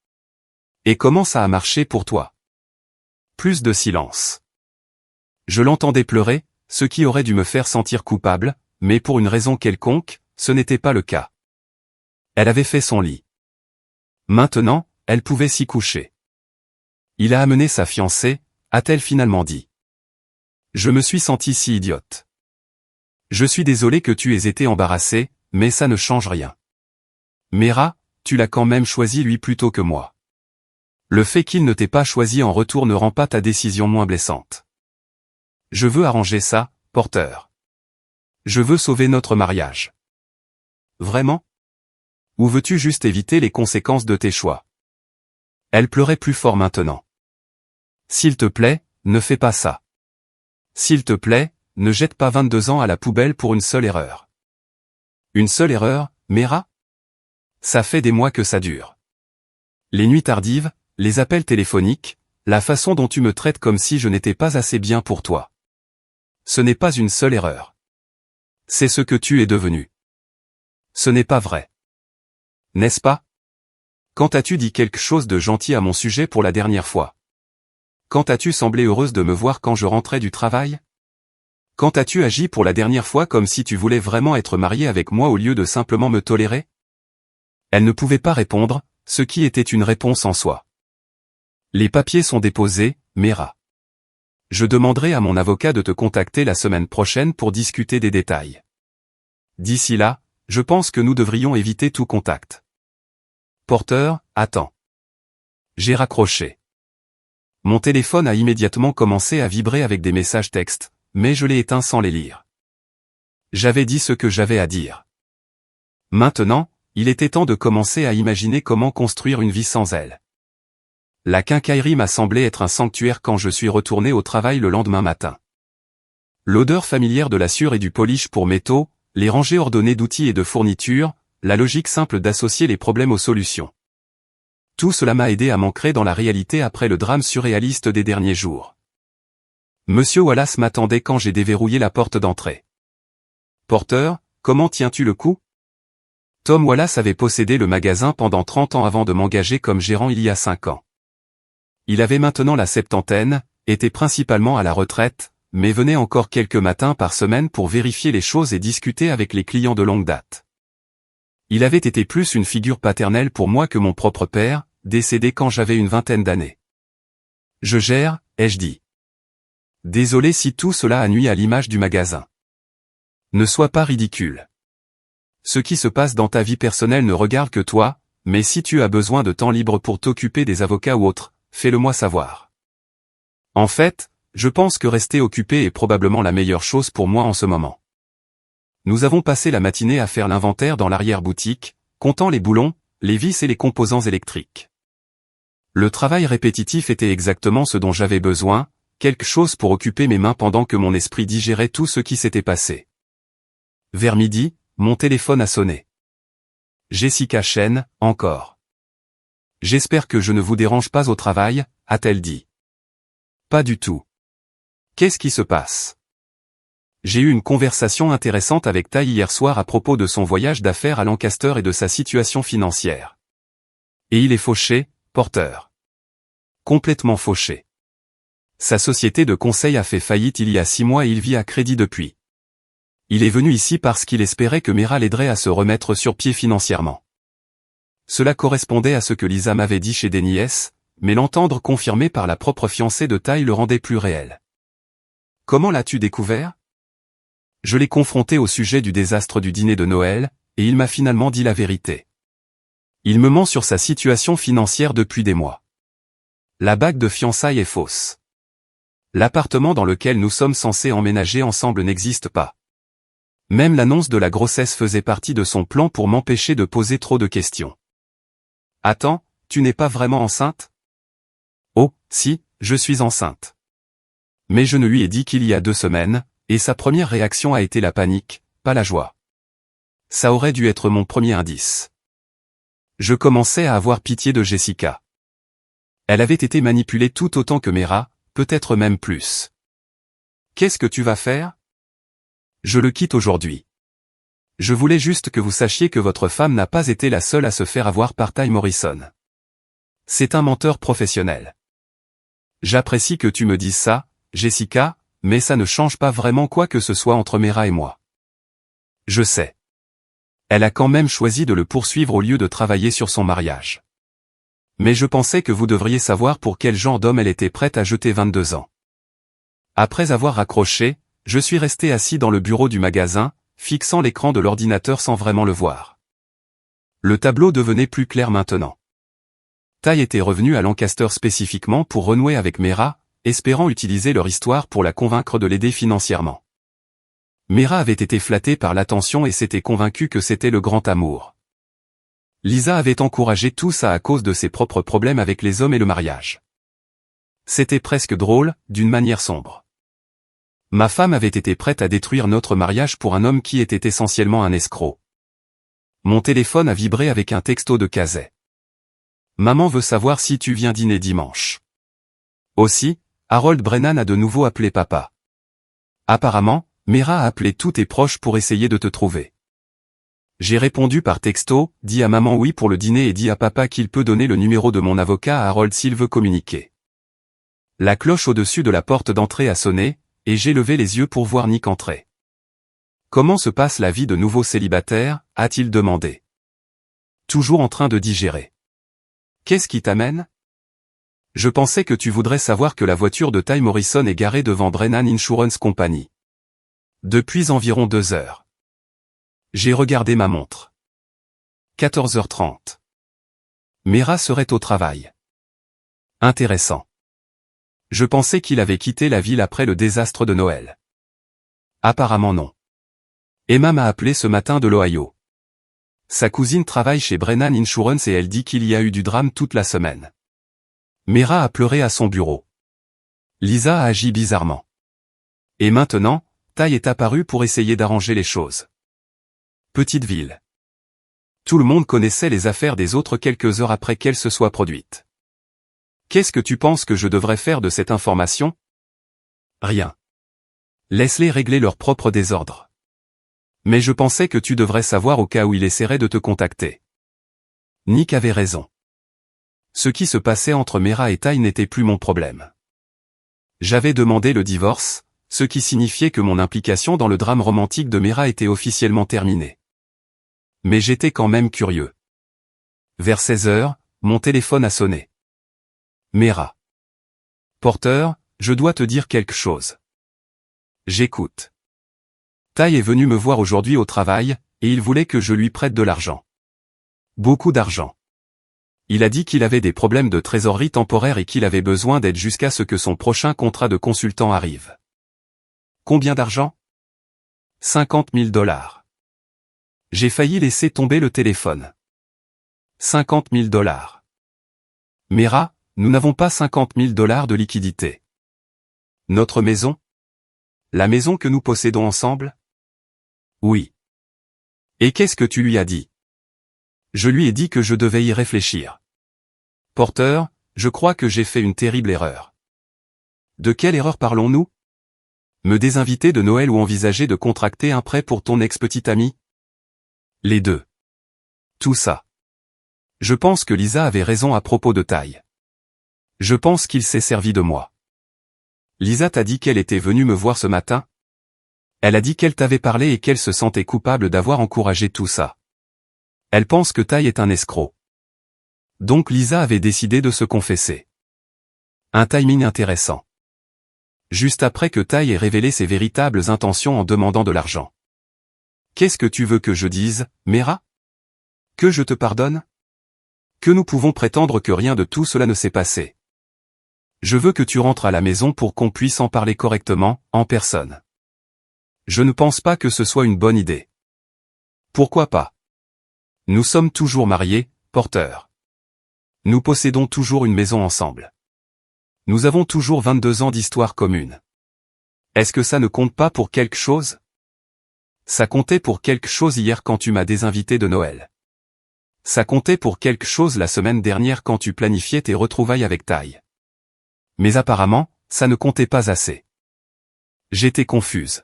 Et comment ça a marché pour toi? Plus de silence. Je l'entendais pleurer, ce qui aurait dû me faire sentir coupable, mais pour une raison quelconque, ce n'était pas le cas. Elle avait fait son lit. Maintenant, elle pouvait s'y coucher. Il a amené sa fiancée, a-t-elle finalement dit. Je me suis sentie si idiote. Je suis désolé que tu aies été embarrassée, mais ça ne change rien. Mera, tu l'as quand même choisi lui plutôt que moi. Le fait qu'il ne t'ait pas choisi en retour ne rend pas ta décision moins blessante. Je veux arranger ça, Porter. Je veux sauver notre mariage. Vraiment? Ou veux-tu juste éviter les conséquences de tes choix? Elle pleurait plus fort maintenant. S'il te plaît, ne fais pas ça. S'il te plaît, ne jette pas 22 ans à la poubelle pour une seule erreur. Une seule erreur, Mera? Ça fait des mois que ça dure. Les nuits tardives, les appels téléphoniques, la façon dont tu me traites comme si je n'étais pas assez bien pour toi. Ce n'est pas une seule erreur. C'est ce que tu es devenu. Ce n'est pas vrai. N'est-ce pas? Quand as-tu dit quelque chose de gentil à mon sujet pour la dernière fois? Quand as-tu semblé heureuse de me voir quand je rentrais du travail? Quand as-tu agi pour la dernière fois comme si tu voulais vraiment être mariée avec moi au lieu de simplement me tolérer? Elle ne pouvait pas répondre, ce qui était une réponse en soi. Les papiers sont déposés, Mera. Je demanderai à mon avocat de te contacter la semaine prochaine pour discuter des détails. D'ici là, je pense que nous devrions éviter tout contact. Porter, attends. J'ai raccroché. Mon téléphone a immédiatement commencé à vibrer avec des messages textes, mais je l'ai éteint sans les lire. J'avais dit ce que j'avais à dire. Maintenant, il était temps de commencer à imaginer comment construire une vie sans elle. La quincaillerie m'a semblé être un sanctuaire quand je suis retourné au travail le lendemain matin. L'odeur familière de la sciure et du polish pour métaux, les rangées ordonnées d'outils et de fournitures, la logique simple d'associer les problèmes aux solutions. Tout cela m'a aidé à m'ancrer dans la réalité après le drame surréaliste des derniers jours. Monsieur Wallace m'attendait quand j'ai déverrouillé la porte d'entrée. Porter, comment tiens-tu le coup? Tom Wallace avait possédé le magasin pendant 30 ans avant de m'engager comme gérant il y a 5 ans. Il avait maintenant la septantaine, était principalement à la retraite, mais venait encore quelques matins par semaine pour vérifier les choses et discuter avec les clients de longue date. Il avait été plus une figure paternelle pour moi que mon propre père, décédé quand j'avais une vingtaine d'années. Je gère, ai-je dit. Désolé si tout cela a nui à l'image du magasin. Ne sois pas ridicule. Ce qui se passe dans ta vie personnelle ne regarde que toi, mais si tu as besoin de temps libre pour t'occuper des avocats ou autres, fais-le-moi savoir. En fait, je pense que rester occupé est probablement la meilleure chose pour moi en ce moment. Nous avons passé la matinée à faire l'inventaire dans l'arrière-boutique, comptant les boulons, les vis et les composants électriques. Le travail répétitif était exactement ce dont j'avais besoin, quelque chose pour occuper mes mains pendant que mon esprit digérait tout ce qui s'était passé. Vers midi, mon téléphone a sonné. Jessica Chen, encore. J'espère que je ne vous dérange pas au travail, a-t-elle dit. Pas du tout. Qu'est-ce qui se passe? J'ai eu une conversation intéressante avec Tai hier soir à propos de son voyage d'affaires à Lancaster et de sa situation financière. Et il est fauché, Porter. Complètement fauché. Sa société de conseil a fait faillite il y a 6 mois et il vit à crédit depuis. Il est venu ici parce qu'il espérait que Mera l'aiderait à se remettre sur pied financièrement. Cela correspondait à ce que Lisa m'avait dit chez Dennis, mais l'entendre confirmé par la propre fiancée de Tai le rendait plus réel. Comment l'as-tu découvert? Je l'ai confronté au sujet du désastre du dîner de Noël, et il m'a finalement dit la vérité. Il me ment sur sa situation financière depuis des mois. La bague de fiançailles est fausse. L'appartement dans lequel nous sommes censés emménager ensemble n'existe pas. Même l'annonce de la grossesse faisait partie de son plan pour m'empêcher de poser trop de questions. Attends, tu n'es pas vraiment enceinte? Oh, si, je suis enceinte. Mais je ne lui ai dit qu'il y a 2 semaines, et sa première réaction a été la panique. pas la joie. Ça aurait dû être mon premier indice. Je commençais à avoir pitié de Jessica. Elle avait été manipulée tout autant que Mera, peut-être même plus. Qu'est-ce que tu vas faire? Je le quitte aujourd'hui. Je voulais juste que vous sachiez que votre femme n'a pas été la seule à se faire avoir par Ty Morrison. C'est un menteur professionnel. J'apprécie que tu me dises ça, Jessica, mais ça ne change pas vraiment quoi que ce soit entre Mera et moi. Je sais. Elle a quand même choisi de le poursuivre au lieu de travailler sur son mariage. Mais je pensais que vous devriez savoir pour quel genre d'homme elle était prête à jeter 22 ans. Après avoir raccroché, je suis resté assis dans le bureau du magasin, fixant l'écran de l'ordinateur sans vraiment le voir. Le tableau devenait plus clair maintenant. Ty était revenu à Lancaster spécifiquement pour renouer avec Mera, espérant utiliser leur histoire pour la convaincre de l'aider financièrement. Mera avait été flattée par l'attention et s'était convaincue que c'était le grand amour. Lisa avait encouragé tout ça à cause de ses propres problèmes avec les hommes et le mariage. C'était presque drôle, d'une manière sombre. Ma femme avait été prête à détruire notre mariage pour un homme qui était essentiellement un escroc. Mon téléphone a vibré avec un texto de Kazay. Maman veut savoir si tu viens dîner dimanche. Aussi, Harold Brennan a de nouveau appelé papa. Apparemment, Mera a appelé tous tes proches pour essayer de te trouver. J'ai répondu par texto, dis à maman oui pour le dîner et dis à papa qu'il peut donner le numéro de mon avocat à Harold s'il veut communiquer. La cloche au-dessus de la porte d'entrée a sonné, et j'ai levé les yeux pour voir Nick entrer. Comment se passe la vie de nouveau célibataire, a-t-il demandé. Toujours en train de digérer. Qu'est-ce qui t'amène? Je pensais que tu voudrais savoir que la voiture de Ty Morrison est garée devant Brennan Insurance Company. Depuis environ 2 heures. J'ai regardé ma montre. 14h30. Mera serait au travail. Intéressant. Je pensais qu'il avait quitté la ville après le désastre de Noël. Apparemment non. Emma m'a appelé ce matin de l'Ohio. Sa cousine travaille chez Brennan Insurance et elle dit qu'il y a eu du drame toute la semaine. Mera a pleuré à son bureau. Lisa a agi bizarrement. Et maintenant, Ty est apparu pour essayer d'arranger les choses. Petite ville. Tout le monde connaissait les affaires des autres quelques heures après qu'elles se soient produites. Qu'est-ce que tu penses que je devrais faire de cette information? Rien. Laisse-les régler leur propre désordre. Mais je pensais que tu devrais savoir au cas où il essaierait de te contacter. Nick avait raison. Ce qui se passait entre Mera et Ty n'était plus mon problème. J'avais demandé le divorce, ce qui signifiait que mon implication dans le drame romantique de Mera était officiellement terminée. Mais j'étais quand même curieux. Vers 16 heures, mon téléphone a sonné. Mera. Porter, je dois te dire quelque chose. J'écoute. Ty est venu me voir aujourd'hui au travail, et il voulait que je lui prête de l'argent. Beaucoup d'argent. Il a dit qu'il avait des problèmes de trésorerie temporaire et qu'il avait besoin d'aide jusqu'à ce que son prochain contrat de consultant arrive. Combien d'argent? 50 000 $. J'ai failli laisser tomber le téléphone. 50 000 $. Mera, nous n'avons pas 50 000 $ de liquidité. Notre maison? La maison que nous possédons ensemble? Oui. Et qu'est-ce que tu lui as dit? Je lui ai dit que je devais y réfléchir. Porter, je crois que j'ai fait une terrible erreur. De quelle erreur parlons-nous? Me désinviter de Noël ou envisager de contracter un prêt pour ton ex-petite amie? Les deux. Tout ça. Je pense que Lisa avait raison à propos de Ty. Je pense qu'il s'est servi de moi. Lisa t'a dit qu'elle était venue me voir ce matin? Elle a dit qu'elle t'avait parlé et qu'elle se sentait coupable d'avoir encouragé tout ça. Elle pense que Ty est un escroc. Donc Lisa avait décidé de se confesser. Un timing intéressant. Juste après que Ty ait révélé ses véritables intentions en demandant de l'argent. Qu'est-ce que tu veux que je dise, Mera? Que je te pardonne? Que nous pouvons prétendre que rien de tout cela ne s'est passé. Je veux que tu rentres à la maison pour qu'on puisse en parler correctement, en personne. Je ne pense pas que ce soit une bonne idée. Pourquoi pas? Nous sommes toujours mariés, Porter. Nous possédons toujours une maison ensemble. Nous avons toujours 22 ans d'histoire commune. Est-ce que ça ne compte pas pour quelque chose? Ça comptait pour quelque chose hier quand tu m'as désinvité de Noël. Ça comptait pour quelque chose la semaine dernière quand tu planifiais tes retrouvailles avec Ty. Mais apparemment, ça ne comptait pas assez. J'étais confuse.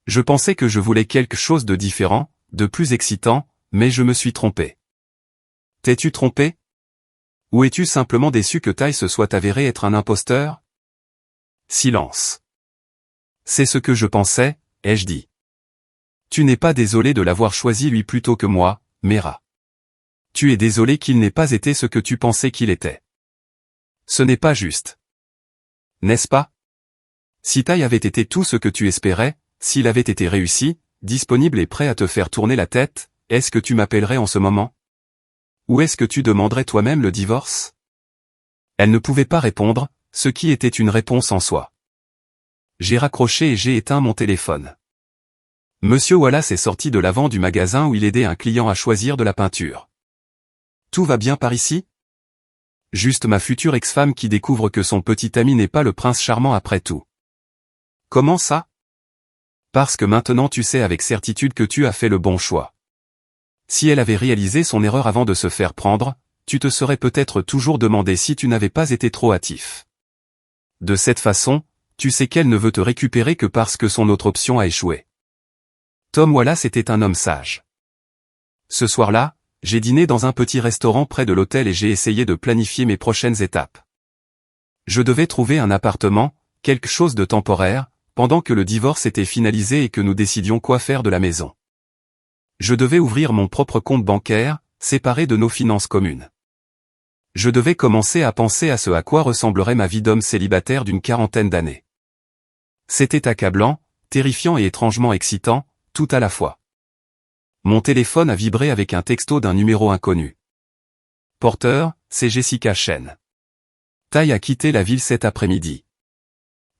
Je pensais que je voulais quelque chose de différent, de plus excitant, mais je me suis trompé. T'es-tu trompé? Ou es-tu simplement déçu que Ty se soit avéré être un imposteur? Silence. C'est ce que je pensais, ai-je dit. Tu n'es pas désolé de l'avoir choisi lui plutôt que moi, Mera. Tu es désolé qu'il n'ait pas été ce que tu pensais qu'il était. Ce n'est pas juste. N'est-ce pas? Si Ty avait été tout ce que tu espérais, s'il avait été réussi, disponible et prêt à te faire tourner la tête, est-ce que tu m'appellerais en ce moment? Ou est-ce que tu demanderais toi-même le divorce? Elle ne pouvait pas répondre, ce qui était une réponse en soi. J'ai raccroché et j'ai éteint mon téléphone. Monsieur Wallace est sorti de l'avant du magasin où il aidait un client à choisir de la peinture. Tout va bien par ici? Juste ma future ex-femme qui découvre que son petit ami n'est pas le prince charmant après tout. Comment ça? Parce que maintenant tu sais avec certitude que tu as fait le bon choix. Si elle avait réalisé son erreur avant de se faire prendre, tu te serais peut-être toujours demandé si tu n'avais pas été trop hâtif. De cette façon, tu sais qu'elle ne veut te récupérer que parce que son autre option a échoué. Tom Wallace était un homme sage. Ce soir-là, j'ai dîné dans un petit restaurant près de l'hôtel et j'ai essayé de planifier mes prochaines étapes. Je devais trouver un appartement, quelque chose de temporaire, pendant que le divorce était finalisé et que nous décidions quoi faire de la maison. Je devais ouvrir mon propre compte bancaire, séparé de nos finances communes. Je devais commencer à penser à ce à quoi ressemblerait ma vie d'homme célibataire d'une quarantaine d'années. C'était accablant, terrifiant et étrangement excitant, tout à la fois. Mon téléphone a vibré avec un texto d'un numéro inconnu. Porteur, c'est Jessica Chen. Ty a quitté la ville cet après-midi.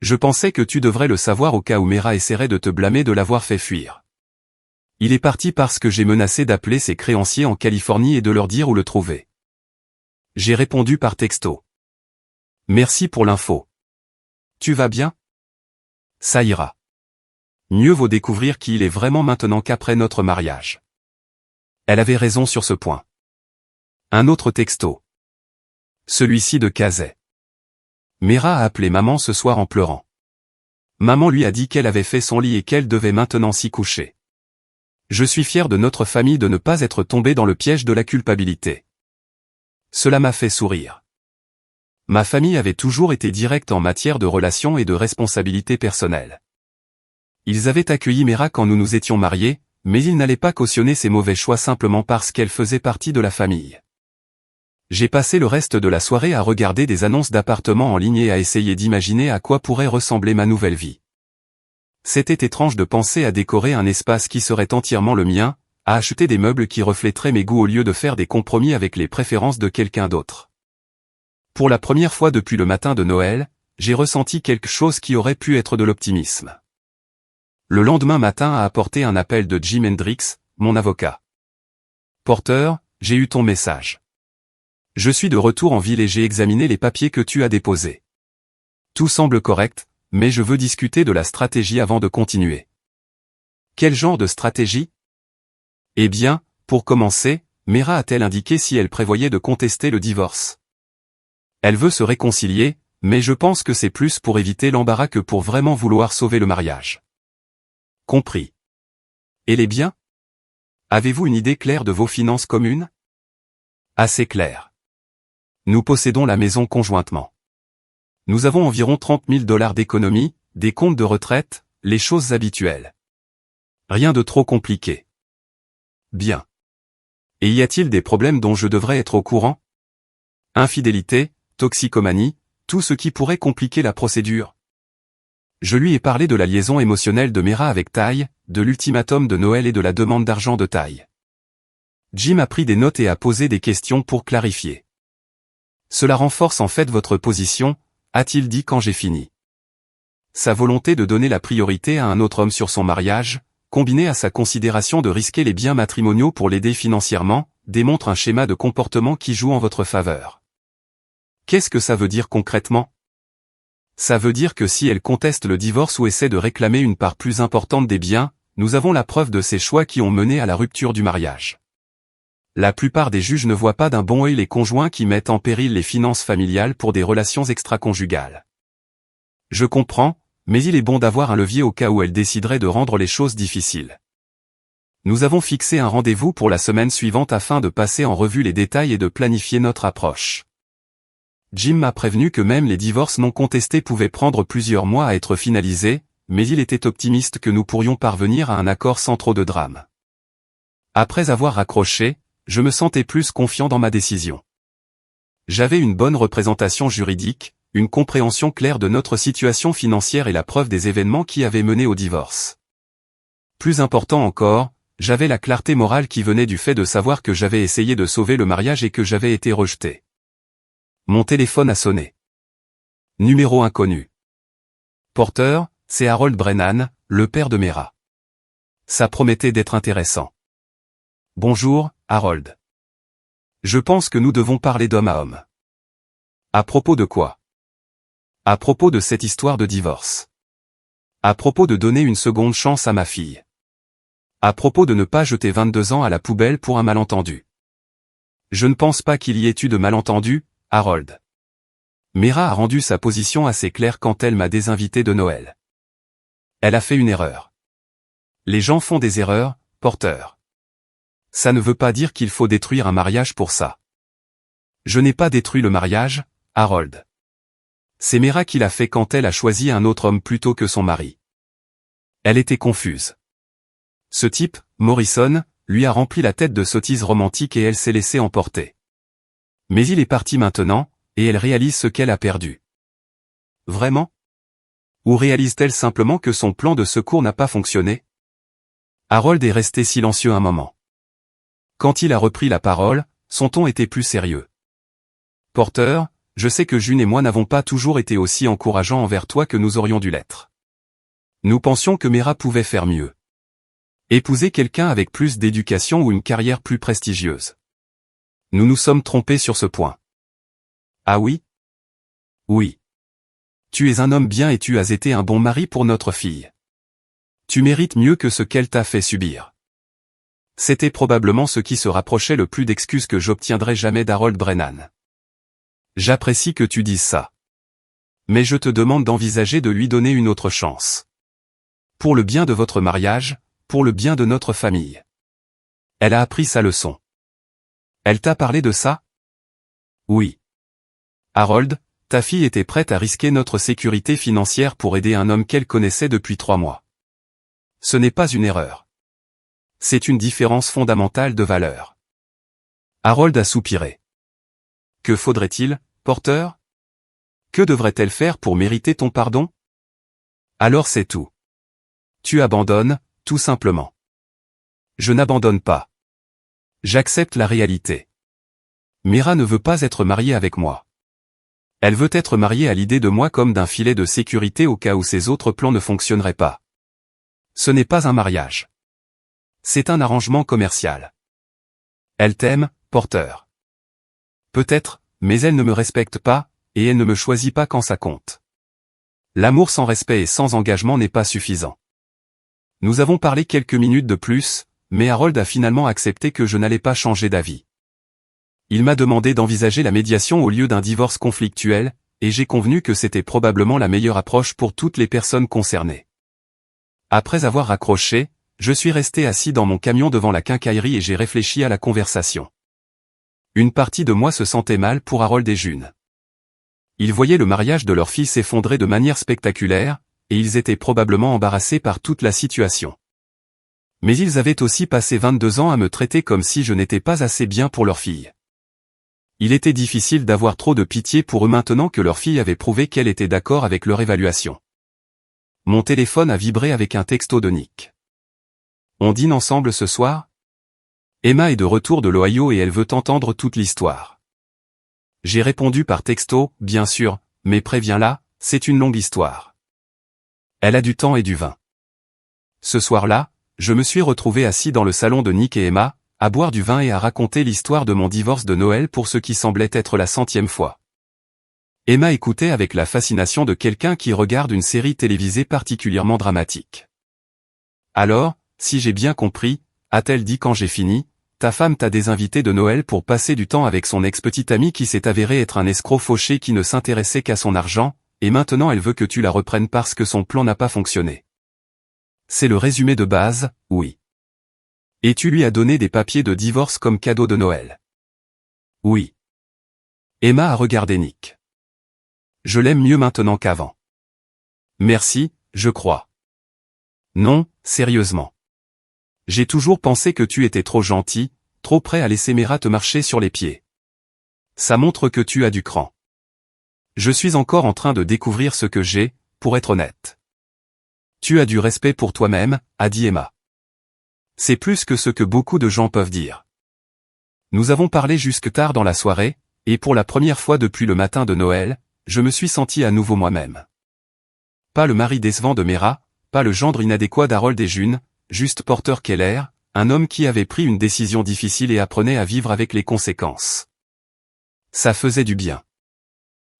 Je pensais que tu devrais le savoir au cas où Mera essaierait de te blâmer de l'avoir fait fuir. Il est parti parce que j'ai menacé d'appeler ses créanciers en Californie et de leur dire où le trouver. J'ai répondu par texto. Merci pour l'info. Tu vas bien? Ça ira. Mieux vaut découvrir qui il est vraiment maintenant qu'après notre mariage. Elle avait raison sur ce point. Un autre texto. Celui-ci de Kazay. Mera a appelé maman ce soir en pleurant. Maman lui a dit qu'elle avait fait son lit et qu'elle devait maintenant s'y coucher. Je suis fier de notre famille de ne pas être tombée dans le piège de la culpabilité. Cela m'a fait sourire. Ma famille avait toujours été directe en matière de relations et de responsabilités personnelles. Ils avaient accueilli Mera quand nous nous étions mariés, mais ils n'allaient pas cautionner ses mauvais choix simplement parce qu'elle faisait partie de la famille. J'ai passé le reste de la soirée à regarder des annonces d'appartements en ligne et à essayer d'imaginer à quoi pourrait ressembler ma nouvelle vie. C'était étrange de penser à décorer un espace qui serait entièrement le mien, à acheter des meubles qui reflèteraient mes goûts au lieu de faire des compromis avec les préférences de quelqu'un d'autre. Pour la première fois depuis le matin de Noël, j'ai ressenti quelque chose qui aurait pu être de l'optimisme. Le lendemain matin a apporté un appel de Jim Hendricks, mon avocat. Porteur, j'ai eu ton message. Je suis de retour en ville et j'ai examiné les papiers que tu as déposés. Tout semble correct, mais je veux discuter de la stratégie avant de continuer. Quel genre de stratégie? Eh bien, pour commencer, Mera a-t-elle indiqué si elle prévoyait de contester le divorce? Elle veut se réconcilier, mais je pense que c'est plus pour éviter l'embarras que pour vraiment vouloir sauver le mariage. Compris. Et les biens? Avez-vous une idée claire de vos finances communes? Assez claire. Nous possédons la maison conjointement. Nous avons environ 30 000 $ d'économies, des comptes de retraite, les choses habituelles. Rien de trop compliqué. Bien. Et y a-t-il des problèmes dont je devrais être au courant? Infidélité, toxicomanie, tout ce qui pourrait compliquer la procédure. Je lui ai parlé de la liaison émotionnelle de Mera avec Ty, de l'ultimatum de Noël et de la demande d'argent de Ty. Jim a pris des notes et a posé des questions pour clarifier. Cela renforce en fait votre position, a-t-il dit quand j'ai fini. Sa volonté de donner la priorité à un autre homme sur son mariage, combinée à sa considération de risquer les biens matrimoniaux pour l'aider financièrement, démontre un schéma de comportement qui joue en votre faveur. Qu'est-ce que ça veut dire concrètement? Ça veut dire que si elle conteste le divorce ou essaie de réclamer une part plus importante des biens, nous avons la preuve de ces choix qui ont mené à la rupture du mariage. La plupart des juges ne voient pas d'un bon œil les conjoints qui mettent en péril les finances familiales pour des relations extra-conjugales. Je comprends, mais il est bon d'avoir un levier au cas où elle déciderait de rendre les choses difficiles. Nous avons fixé un rendez-vous pour la semaine suivante afin de passer en revue les détails et de planifier notre approche. Jim m'a prévenu que même les divorces non contestés pouvaient prendre plusieurs mois à être finalisés, mais il était optimiste que nous pourrions parvenir à un accord sans trop de drame. Après avoir raccroché, je me sentais plus confiant dans ma décision. J'avais une bonne représentation juridique, une compréhension claire de notre situation financière et la preuve des événements qui avaient mené au divorce. Plus important encore, j'avais la clarté morale qui venait du fait de savoir que j'avais essayé de sauver le mariage et que j'avais été rejeté. Mon téléphone a sonné. Numéro inconnu. Porteur, c'est Harold Brennan, le père de Mera. Ça promettait d'être intéressant. Bonjour, Harold. Je pense que nous devons parler d'homme à homme. À propos de quoi? À propos de cette histoire de divorce. À propos de donner une seconde chance à ma fille. À propos de ne pas jeter 22 ans à la poubelle pour un malentendu. Je ne pense pas qu'il y ait eu de malentendu, Harold. Mera a rendu sa position assez claire quand elle m'a désinvité de Noël. Elle a fait une erreur. Les gens font des erreurs, Porteur. Ça ne veut pas dire qu'il faut détruire un mariage pour ça. Je n'ai pas détruit le mariage, Harold. C'est Mera qui l'a fait quand elle a choisi un autre homme plutôt que son mari. Elle était confuse. Ce type, Morrison, lui a rempli la tête de sottises romantiques et elle s'est laissée emporter. Mais il est parti maintenant, et elle réalise ce qu'elle a perdu. Vraiment? Ou réalise-t-elle simplement que son plan de secours n'a pas fonctionné? Harold est resté silencieux un moment. Quand il a repris la parole, son ton était plus sérieux. Porteur, je sais que June et moi n'avons pas toujours été aussi encourageants envers toi que nous aurions dû l'être. Nous pensions que Mera pouvait faire mieux. Épouser quelqu'un avec plus d'éducation ou une carrière plus prestigieuse. Nous nous sommes trompés sur ce point. Ah oui? Oui. Tu es un homme bien et tu as été un bon mari pour notre fille. Tu mérites mieux que ce qu'elle t'a fait subir. C'était probablement ce qui se rapprochait le plus d'excuses que j'obtiendrai jamais d'Harold Brennan. J'apprécie que tu dises ça. Mais je te demande d'envisager de lui donner une autre chance. Pour le bien de votre mariage, pour le bien de notre famille. Elle a appris sa leçon. Elle t'a parlé de ça? Oui. Harold, ta fille était prête à risquer notre sécurité financière pour aider un homme qu'elle connaissait depuis 3 mois. Ce n'est pas une erreur. C'est une différence fondamentale de valeur. Harold a soupiré. Que faudrait-il, Porteur? Que devrait-elle faire pour mériter ton pardon? Alors c'est tout. Tu abandonnes, tout simplement. Je n'abandonne pas. J'accepte la réalité. Mera ne veut pas être mariée avec moi. Elle veut être mariée à l'idée de moi comme d'un filet de sécurité au cas où ses autres plans ne fonctionneraient pas. Ce n'est pas un mariage. C'est un arrangement commercial. Elle t'aime, Porteur. Peut-être, mais elle ne me respecte pas, et elle ne me choisit pas quand ça compte. L'amour sans respect et sans engagement n'est pas suffisant. Nous avons parlé quelques minutes de plus, mais Harold a finalement accepté que je n'allais pas changer d'avis. Il m'a demandé d'envisager la médiation au lieu d'un divorce conflictuel, et j'ai convenu que c'était probablement la meilleure approche pour toutes les personnes concernées. Après avoir raccroché, je suis resté assis dans mon camion devant la quincaillerie et j'ai réfléchi à la conversation. Une partie de moi se sentait mal pour Harold et June. Ils voyaient le mariage de leur fille s'effondrer de manière spectaculaire, et ils étaient probablement embarrassés par toute la situation. Mais ils avaient aussi passé 22 ans à me traiter comme si je n'étais pas assez bien pour leur fille. Il était difficile d'avoir trop de pitié pour eux maintenant que leur fille avait prouvé qu'elle était d'accord avec leur évaluation. Mon téléphone a vibré avec un texto de Nick. On dîne ensemble ce soir? Emma est de retour de l'Ohio et elle veut entendre toute l'histoire. J'ai répondu par texto, bien sûr, mais préviens-la, c'est une longue histoire. Elle a du temps et du vin. Ce soir-là, je me suis retrouvé assis dans le salon de Nick et Emma, à boire du vin et à raconter l'histoire de mon divorce de Noël pour ce qui semblait être la 100e fois. Emma écoutait avec la fascination de quelqu'un qui regarde une série télévisée particulièrement dramatique. Alors, si j'ai bien compris, a-t-elle dit quand j'ai fini, ta femme t'a des invités de Noël pour passer du temps avec son ex-petite amie qui s'est avéré être un escroc fauché qui ne s'intéressait qu'à son argent, et maintenant elle veut que tu la reprennes parce que son plan n'a pas fonctionné. C'est le résumé de base, oui. Et tu lui as donné des papiers de divorce comme cadeau de Noël. Oui. Emma a regardé Nick. Je l'aime mieux maintenant qu'avant. Merci, je crois. Non, sérieusement. J'ai toujours pensé que tu étais trop gentil, trop prêt à laisser Mera te marcher sur les pieds. Ça montre que tu as du cran. Je suis encore en train de découvrir ce que j'ai, pour être honnête. Tu as du respect pour toi-même, a dit Emma. C'est plus que ce que beaucoup de gens peuvent dire. Nous avons parlé jusque tard dans la soirée, et pour la première fois depuis le matin de Noël, je me suis senti à nouveau moi-même. Pas le mari décevant de Mera, pas le gendre inadéquat d'Harold et June, juste Porter Keller, un homme qui avait pris une décision difficile et apprenait à vivre avec les conséquences. Ça faisait du bien.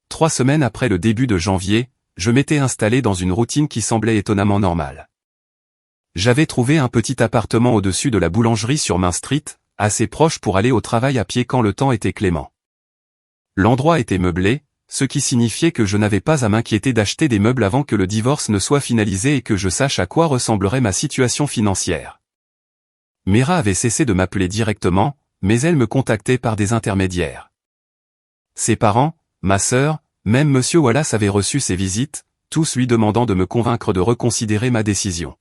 3 semaines après le début de janvier, je m'étais installé dans une routine qui semblait étonnamment normale. J'avais trouvé un petit appartement au-dessus de la boulangerie sur Main Street, assez proche pour aller au travail à pied quand le temps était clément. L'endroit était meublé, ce qui signifiait que je n'avais pas à m'inquiéter d'acheter des meubles avant que le divorce ne soit finalisé et que je sache à quoi ressemblerait ma situation financière. Mera avait cessé de m'appeler directement, mais elle me contactait par des intermédiaires. Ses parents, ma sœur, même Monsieur Wallace avait reçu ses visites, tous lui demandant de me convaincre de reconsidérer ma décision.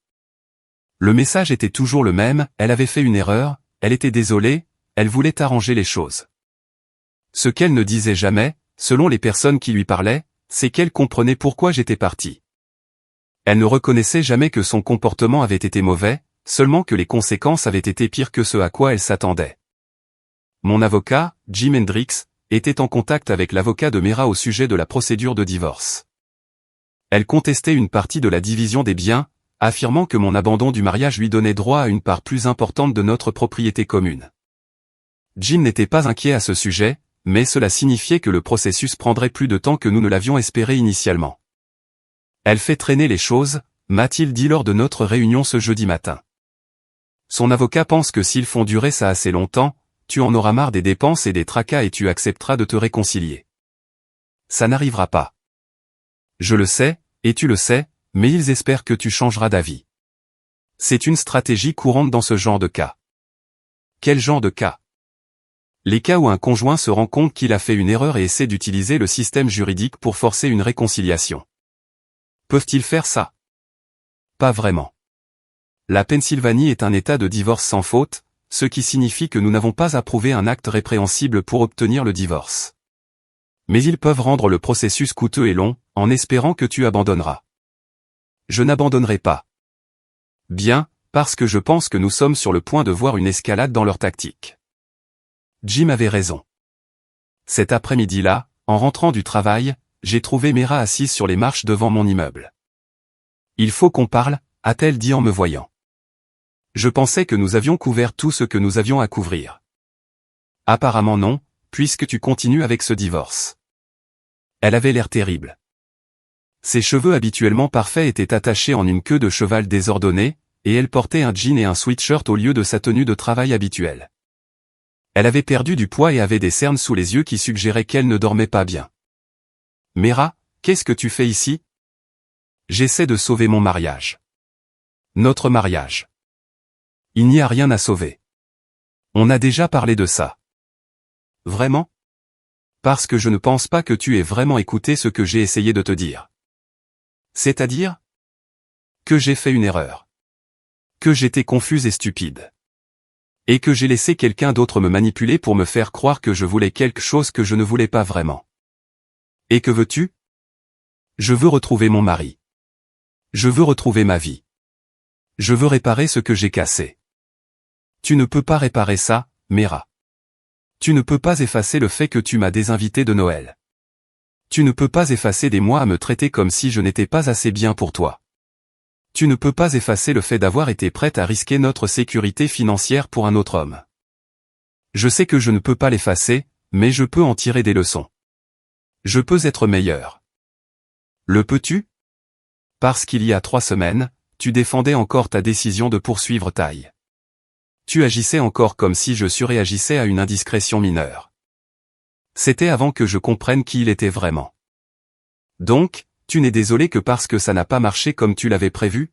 Le message était toujours le même, elle avait fait une erreur, elle était désolée, elle voulait arranger les choses. Ce qu'elle ne disait jamais, selon les personnes qui lui parlaient, c'est qu'elle comprenait pourquoi j'étais parti. Elle ne reconnaissait jamais que son comportement avait été mauvais, seulement que les conséquences avaient été pires que ce à quoi elle s'attendait. Mon avocat, Jim Hendricks, était en contact avec l'avocat de Mera au sujet de la procédure de divorce. Elle contestait une partie de la division des biens, affirmant que mon abandon du mariage lui donnait droit à une part plus importante de notre propriété commune. Jim n'était pas inquiet à ce sujet, mais cela signifiait que le processus prendrait plus de temps que nous ne l'avions espéré initialement. Elle fait traîner les choses, m'a-t-il dit lors de notre réunion ce jeudi matin. Son avocat pense que s'ils font durer ça assez longtemps, tu en auras marre des dépenses et des tracas et tu accepteras de te réconcilier. Ça n'arrivera pas. Je le sais, et tu le sais, mais ils espèrent que tu changeras d'avis. C'est une stratégie courante dans ce genre de cas. Quel genre de cas? Les cas où un conjoint se rend compte qu'il a fait une erreur et essaie d'utiliser le système juridique pour forcer une réconciliation. Peuvent-ils faire ça? Pas vraiment. La Pennsylvanie est un état de divorce sans faute, ce qui signifie que nous n'avons pas à prouver un acte répréhensible pour obtenir le divorce. Mais ils peuvent rendre le processus coûteux et long, en espérant que tu abandonneras. Je n'abandonnerai pas. Bien, parce que je pense que nous sommes sur le point de voir une escalade dans leur tactique. Jim avait raison. Cet après-midi-là, en rentrant du travail, j'ai trouvé Mera assise sur les marches devant mon immeuble. Il faut qu'on parle, a-t-elle dit en me voyant. Je pensais que nous avions couvert tout ce que nous avions à couvrir. Apparemment non, puisque tu continues avec ce divorce. Elle avait l'air terrible. Ses cheveux habituellement parfaits étaient attachés en une queue de cheval désordonnée, et elle portait un jean et un sweatshirt au lieu de sa tenue de travail habituelle. Elle avait perdu du poids et avait des cernes sous les yeux qui suggéraient qu'elle ne dormait pas bien. Mera, qu'est-ce que tu fais ici? J'essaie de sauver mon mariage. Notre mariage. Il n'y a rien à sauver. On a déjà parlé de ça. Vraiment? Parce que je ne pense pas que tu aies vraiment écouté ce que j'ai essayé de te dire. C'est-à-dire? Que j'ai fait une erreur. Que j'étais confuse et stupide. Et que j'ai laissé quelqu'un d'autre me manipuler pour me faire croire que je voulais quelque chose que je ne voulais pas vraiment. Et que veux-tu? Je veux retrouver mon mari. Je veux retrouver ma vie. Je veux réparer ce que j'ai cassé. Tu ne peux pas réparer ça, Mera. Tu ne peux pas effacer le fait que tu m'as désinvité de Noël. Tu ne peux pas effacer des mois à me traiter comme si je n'étais pas assez bien pour toi. Tu ne peux pas effacer le fait d'avoir été prête à risquer notre sécurité financière pour un autre homme. Je sais que je ne peux pas l'effacer, mais je peux en tirer des leçons. Je peux être meilleur. Le peux-tu? Parce qu'il y a 3 semaines, tu défendais encore ta décision de poursuivre Tai. Tu agissais encore comme si je surréagissais à une indiscrétion mineure. C'était avant que je comprenne qui il était vraiment. Donc, tu n'es désolé que parce que ça n'a pas marché comme tu l'avais prévu?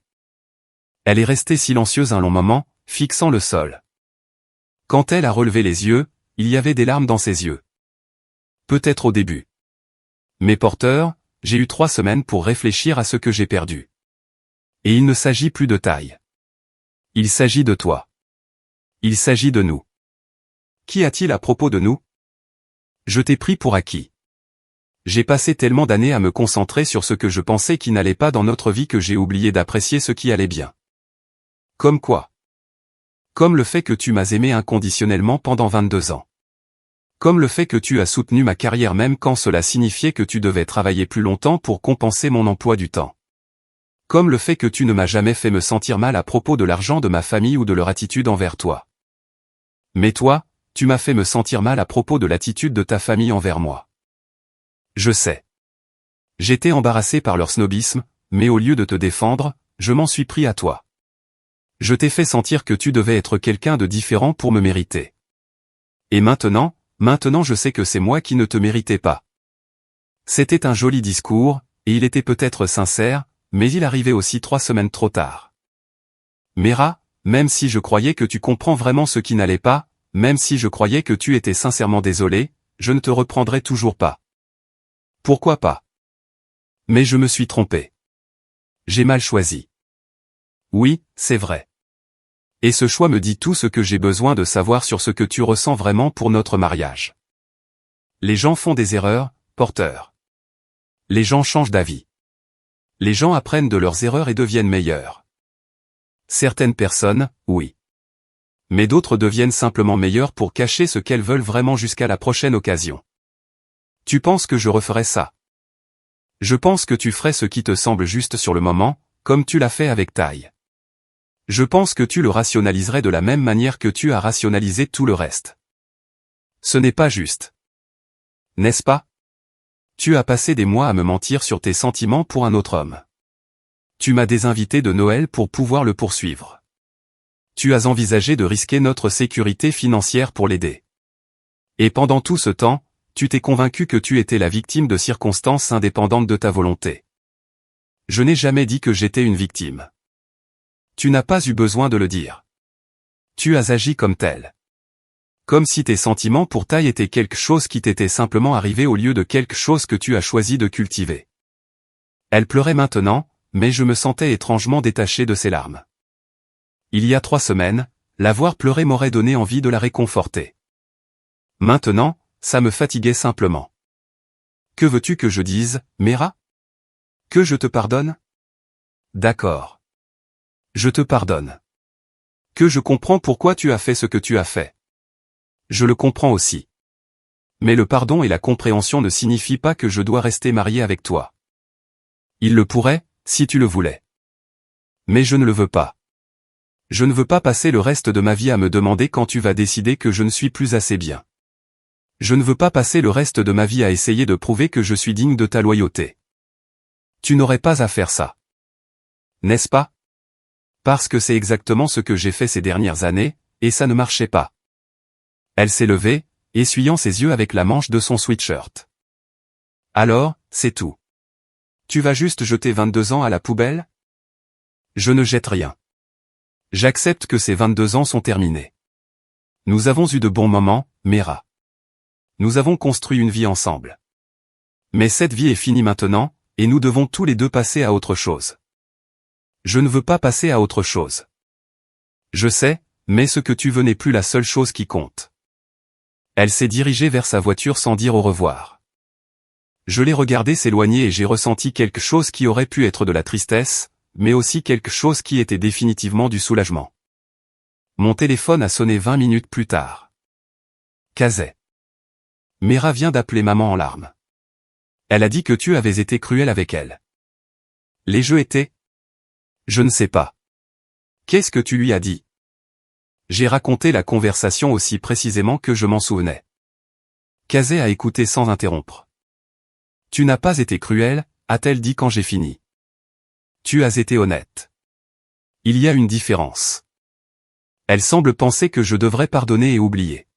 Elle est restée silencieuse un long moment, fixant le sol. Quand elle a relevé les yeux, il y avait des larmes dans ses yeux. Peut-être au début. Mais Porter, j'ai eu 3 semaines pour réfléchir à ce que j'ai perdu. Et il ne s'agit plus de Tai. Il s'agit de toi. Il s'agit de nous. Qu'y a-t-il à propos de nous? Je t'ai pris pour acquis. J'ai passé tellement d'années à me concentrer sur ce que je pensais qui n'allait pas dans notre vie que j'ai oublié d'apprécier ce qui allait bien. Comme quoi? Comme le fait que tu m'as aimé inconditionnellement pendant 22 ans. Comme le fait que tu as soutenu ma carrière même quand cela signifiait que tu devais travailler plus longtemps pour compenser mon emploi du temps. Comme le fait que tu ne m'as jamais fait me sentir mal à propos de l'argent de ma famille ou de leur attitude envers toi. Mais toi, tu m'as fait me sentir mal à propos de l'attitude de ta famille envers moi. Je sais. J'étais embarrassé par leur snobisme, mais au lieu de te défendre, je m'en suis pris à toi. Je t'ai fait sentir que tu devais être quelqu'un de différent pour me mériter. Et maintenant je sais que c'est moi qui ne te méritais pas. C'était un joli discours, et il était peut-être sincère, mais il arrivait aussi 3 semaines trop tard. Mera, même si je croyais que tu comprends vraiment ce qui n'allait pas, même si je croyais que tu étais sincèrement désolé, je ne te reprendrai toujours pas. Pourquoi pas? Mais je me suis trompé. J'ai mal choisi. Oui, c'est vrai. Et ce choix me dit tout ce que j'ai besoin de savoir sur ce que tu ressens vraiment pour notre mariage. Les gens font des erreurs, Porter. Les gens changent d'avis. Les gens apprennent de leurs erreurs et deviennent meilleurs. Certaines personnes, oui. Mais d'autres deviennent simplement meilleures pour cacher ce qu'elles veulent vraiment jusqu'à la prochaine occasion. Tu penses que je referais ça? Je pense que tu ferais ce qui te semble juste sur le moment, comme tu l'as fait avec Tai. Je pense que tu le rationaliserais de la même manière que tu as rationalisé tout le reste. Ce n'est pas juste. N'est-ce pas? Tu as passé des mois à me mentir sur tes sentiments pour un autre homme. Tu m'as désinvité de Noël pour pouvoir le poursuivre. Tu as envisagé de risquer notre sécurité financière pour l'aider. Et pendant tout ce temps, tu t'es convaincu que tu étais la victime de circonstances indépendantes de ta volonté. Je n'ai jamais dit que j'étais une victime. Tu n'as pas eu besoin de le dire. Tu as agi comme tel. Comme si tes sentiments pour Tai étaient quelque chose qui t'était simplement arrivé au lieu de quelque chose que tu as choisi de cultiver. Elle pleurait maintenant, mais je me sentais étrangement détaché de ses larmes. Il y a 3 semaines, la voir pleurer m'aurait donné envie de la réconforter. Maintenant, ça me fatiguait simplement. Que veux-tu que je dise, Mera? Que je te pardonne? D'accord. Je te pardonne. Que je comprends pourquoi tu as fait ce que tu as fait. Je le comprends aussi. Mais le pardon et la compréhension ne signifient pas que je dois rester marié avec toi. Il le pourrait, si tu le voulais. Mais je ne le veux pas. Je ne veux pas passer le reste de ma vie à me demander quand tu vas décider que je ne suis plus assez bien. Je ne veux pas passer le reste de ma vie à essayer de prouver que je suis digne de ta loyauté. Tu n'aurais pas à faire ça. N'est-ce pas? Parce que c'est exactement ce que j'ai fait ces dernières années, et ça ne marchait pas. Elle s'est levée, essuyant ses yeux avec la manche de son sweatshirt. Alors, c'est tout. Tu vas juste jeter 22 ans à la poubelle? Je ne jette rien. J'accepte que ces 22 ans sont terminés. Nous avons eu de bons moments, Mera. Nous avons construit une vie ensemble. Mais cette vie est finie maintenant, et nous devons tous les deux passer à autre chose. Je ne veux pas passer à autre chose. Je sais, mais ce que tu veux n'est plus la seule chose qui compte. Elle s'est dirigée vers sa voiture sans dire au revoir. Je l'ai regardée s'éloigner et j'ai ressenti quelque chose qui aurait pu être de la tristesse, mais aussi quelque chose qui était définitivement du soulagement. Mon téléphone a sonné 20 minutes plus tard. Kazé. Mera vient d'appeler maman en larmes. Elle a dit que tu avais été cruel avec elle. Les jeux étaient? Je ne sais pas. Qu'est-ce que tu lui as dit? J'ai raconté la conversation aussi précisément que je m'en souvenais. Kazé a écouté sans interrompre. Tu n'as pas été cruel, a-t-elle dit quand j'ai fini. Tu as été honnête. Il y a une différence. Elle semble penser que je devrais pardonner et oublier.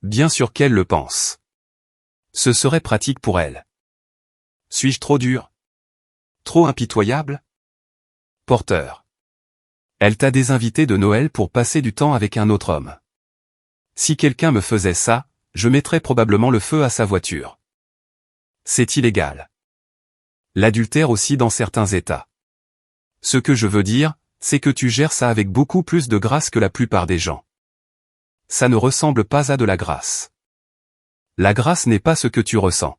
Bien sûr qu'elle le pense. Ce serait pratique pour elle. Suis-je trop dur? Trop impitoyable? Porter. Elle t'a désinvité de Noël pour passer du temps avec un autre homme. Si quelqu'un me faisait ça, je mettrais probablement le feu à sa voiture. C'est illégal. L'adultère aussi dans certains États. Ce que je veux dire, c'est que tu gères ça avec beaucoup plus de grâce que la plupart des gens. Ça ne ressemble pas à de la grâce. La grâce n'est pas ce que tu ressens.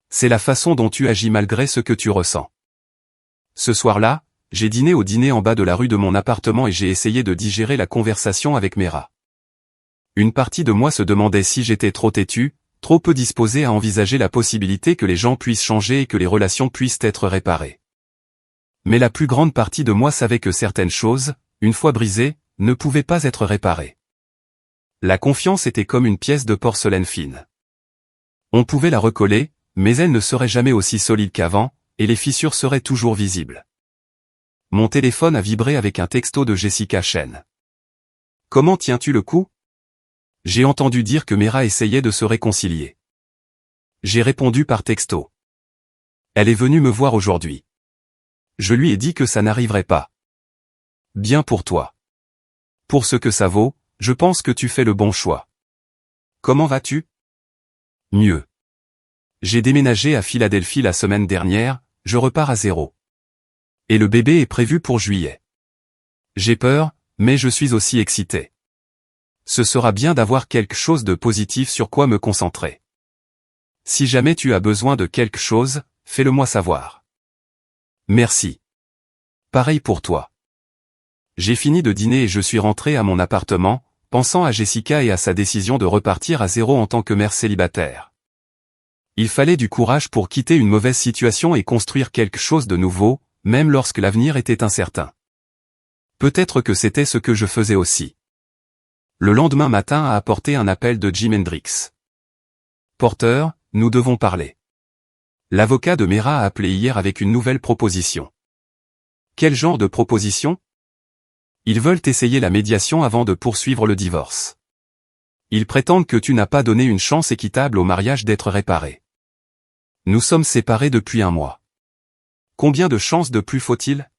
C'est la façon dont tu agis malgré ce que tu ressens. Ce soir-là, j'ai dîné au dîner en bas de la rue de mon appartement et j'ai essayé de digérer la conversation avec Mera. Une partie de moi se demandait si j'étais trop têtu, trop peu disposé à envisager la possibilité que les gens puissent changer et que les relations puissent être réparées. Mais la plus grande partie de moi savait que certaines choses, une fois brisées, ne pouvaient pas être réparées. La confiance était comme une pièce de porcelaine fine. On pouvait la recoller, mais elle ne serait jamais aussi solide qu'avant, et les fissures seraient toujours visibles. Mon téléphone a vibré avec un texto de Jessica Chen. « Comment tiens-tu le coup ? J'ai entendu dire que Mera essayait de se réconcilier. » J'ai répondu par texto. Elle est venue me voir aujourd'hui. Je lui ai dit que ça n'arriverait pas. Bien pour toi. Pour ce que ça vaut, je pense que tu fais le bon choix. Comment vas-tu ? Mieux. J'ai déménagé à Philadelphie la semaine dernière, je repars à zéro. Et le bébé est prévu pour juillet. J'ai peur, mais je suis aussi excité. Ce sera bien d'avoir quelque chose de positif sur quoi me concentrer. Si jamais tu as besoin de quelque chose, fais-le-moi savoir. Merci. Pareil pour toi. J'ai fini de dîner et je suis rentré à mon appartement, pensant à Jessica et à sa décision de repartir à zéro en tant que mère célibataire. Il fallait du courage pour quitter une mauvaise situation et construire quelque chose de nouveau, même lorsque l'avenir était incertain. Peut-être que c'était ce que je faisais aussi. Le lendemain matin a apporté un appel de Jim Hendrix. Porter, nous devons parler. L'avocat de Mera a appelé hier avec une nouvelle proposition. Quel genre de proposition ? Ils veulent essayer la médiation avant de poursuivre le divorce. Ils prétendent que tu n'as pas donné une chance équitable au mariage d'être réparé. Nous sommes séparés depuis 1 mois. Combien de chances de plus faut-il ?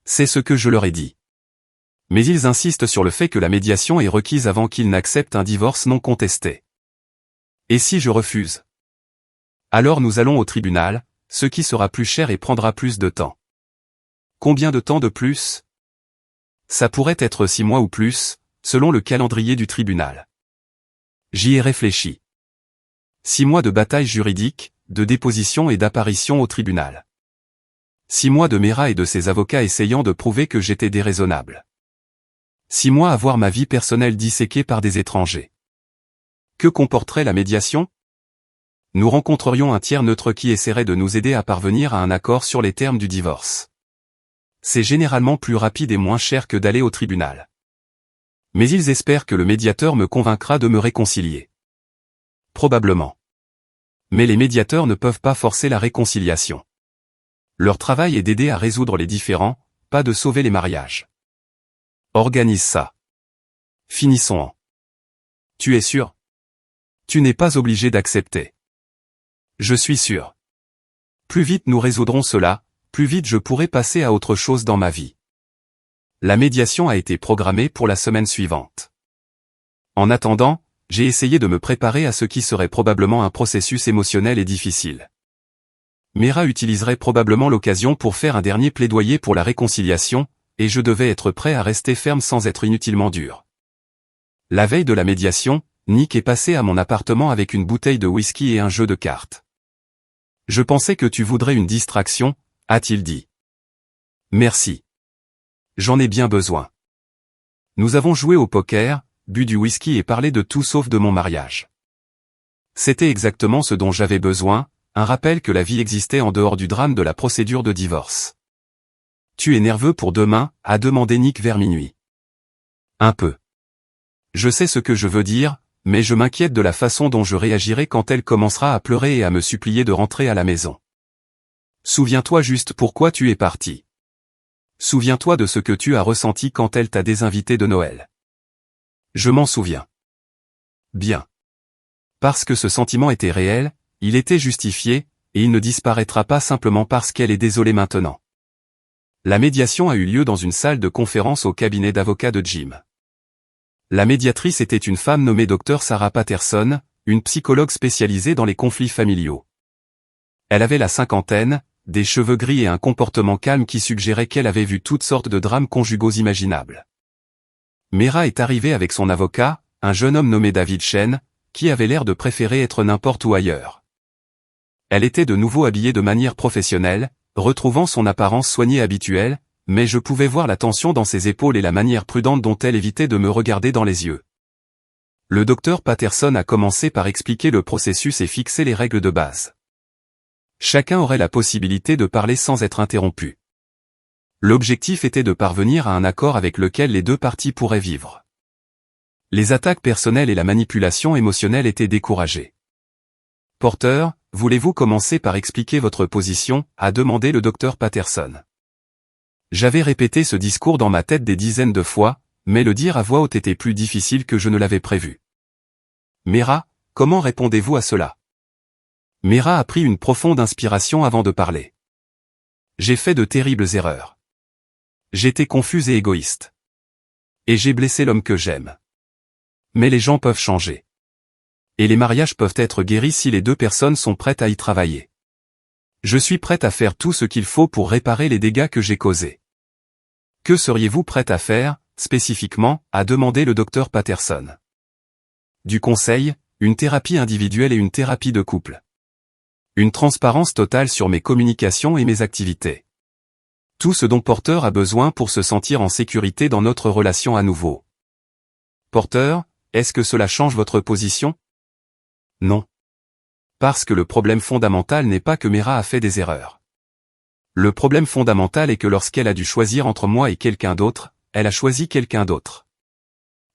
C'est ce que je leur ai dit. Mais ils insistent sur le fait que la médiation est requise avant qu'ils n'acceptent un divorce non contesté. Et si je refuse ? Alors nous allons au tribunal, ce qui sera plus cher et prendra plus de temps. Combien de temps de plus ? Ça pourrait être 6 mois ou plus, selon le calendrier du tribunal. J'y ai réfléchi. 6 mois de bataille juridique, de déposition et d'apparition au tribunal. 6 mois de Mera et de ses avocats essayant de prouver que j'étais déraisonnable. 6 mois à voir ma vie personnelle disséquée par des étrangers. Que comporterait la médiation ? Nous rencontrerions un tiers neutre qui essaierait de nous aider à parvenir à un accord sur les termes du divorce. C'est généralement plus rapide et moins cher que d'aller au tribunal. Mais ils espèrent que le médiateur me convaincra de me réconcilier. Probablement. Mais les médiateurs ne peuvent pas forcer la réconciliation. Leur travail est d'aider à résoudre les différends, pas de sauver les mariages. Organise ça. Finissons-en. Tu es sûr ? Tu n'es pas obligé d'accepter. Je suis sûr. Plus vite nous résoudrons cela, plus vite je pourrai passer à autre chose dans ma vie. La médiation a été programmée pour la semaine suivante. En attendant, j'ai essayé de me préparer à ce qui serait probablement un processus émotionnel et difficile. Mera utiliserait probablement l'occasion pour faire un dernier plaidoyer pour la réconciliation, et je devais être prêt à rester ferme sans être inutilement dur. La veille de la médiation, Nick est passé à mon appartement avec une bouteille de whisky et un jeu de cartes. « Je pensais que tu voudrais une distraction », a-t-il dit. « Merci. J'en ai bien besoin. » Nous avons joué au poker, bu du whisky et parlé de tout sauf de mon mariage. C'était exactement ce dont j'avais besoin, un rappel que la vie existait en dehors du drame de la procédure de divorce. « Tu es nerveux pour demain ?» a demandé Nick vers minuit. Un peu. Je sais ce que je veux dire, mais je m'inquiète de la façon dont je réagirai quand elle commencera à pleurer et à me supplier de rentrer à la maison. Souviens-toi juste pourquoi tu es parti. Souviens-toi de ce que tu as ressenti quand elle t'a désinvité de Noël. Je m'en souviens. Bien. Parce que ce sentiment était réel, il était justifié, et il ne disparaîtra pas simplement parce qu'elle est désolée maintenant. La médiation a eu lieu dans une salle de conférence au cabinet d'avocat de Jim. La médiatrice était une femme nommée Dr Sarah Patterson, une psychologue spécialisée dans les conflits familiaux. Elle avait la cinquantaine, des cheveux gris et un comportement calme qui suggérait qu'elle avait vu toutes sortes de drames conjugaux imaginables. Mera est arrivée avec son avocat, un jeune homme nommé David Chen, qui avait l'air de préférer être n'importe où ailleurs. Elle était de nouveau habillée de manière professionnelle, retrouvant son apparence soignée habituelle, mais je pouvais voir la tension dans ses épaules et la manière prudente dont elle évitait de me regarder dans les yeux. Le docteur Patterson a commencé par expliquer le processus et fixer les règles de base. Chacun aurait la possibilité de parler sans être interrompu. L'objectif était de parvenir à un accord avec lequel les deux parties pourraient vivre. Les attaques personnelles et la manipulation émotionnelle étaient découragées. Porter, voulez-vous commencer par expliquer votre position, a demandé le docteur Patterson. J'avais répété ce discours dans ma tête des dizaines de fois, mais le dire à voix haute était plus difficile que je ne l'avais prévu. Mera, comment répondez-vous à cela? Mera a pris une profonde inspiration avant de parler. J'ai fait de terribles erreurs. J'étais confuse et égoïste. Et j'ai blessé l'homme que j'aime. Mais les gens peuvent changer. Et les mariages peuvent être guéris si les deux personnes sont prêtes à y travailler. Je suis prête à faire tout ce qu'il faut pour réparer les dégâts que j'ai causés. Que seriez-vous prête à faire, spécifiquement, a demandé le docteur Patterson. Du conseil, une thérapie individuelle et une thérapie de couple. Une transparence totale sur mes communications et mes activités. Tout ce dont Porter a besoin pour se sentir en sécurité dans notre relation à nouveau. Porter, est-ce que cela change votre position? Non. Parce que le problème fondamental n'est pas que Mera a fait des erreurs. Le problème fondamental est que lorsqu'elle a dû choisir entre moi et quelqu'un d'autre, elle a choisi quelqu'un d'autre.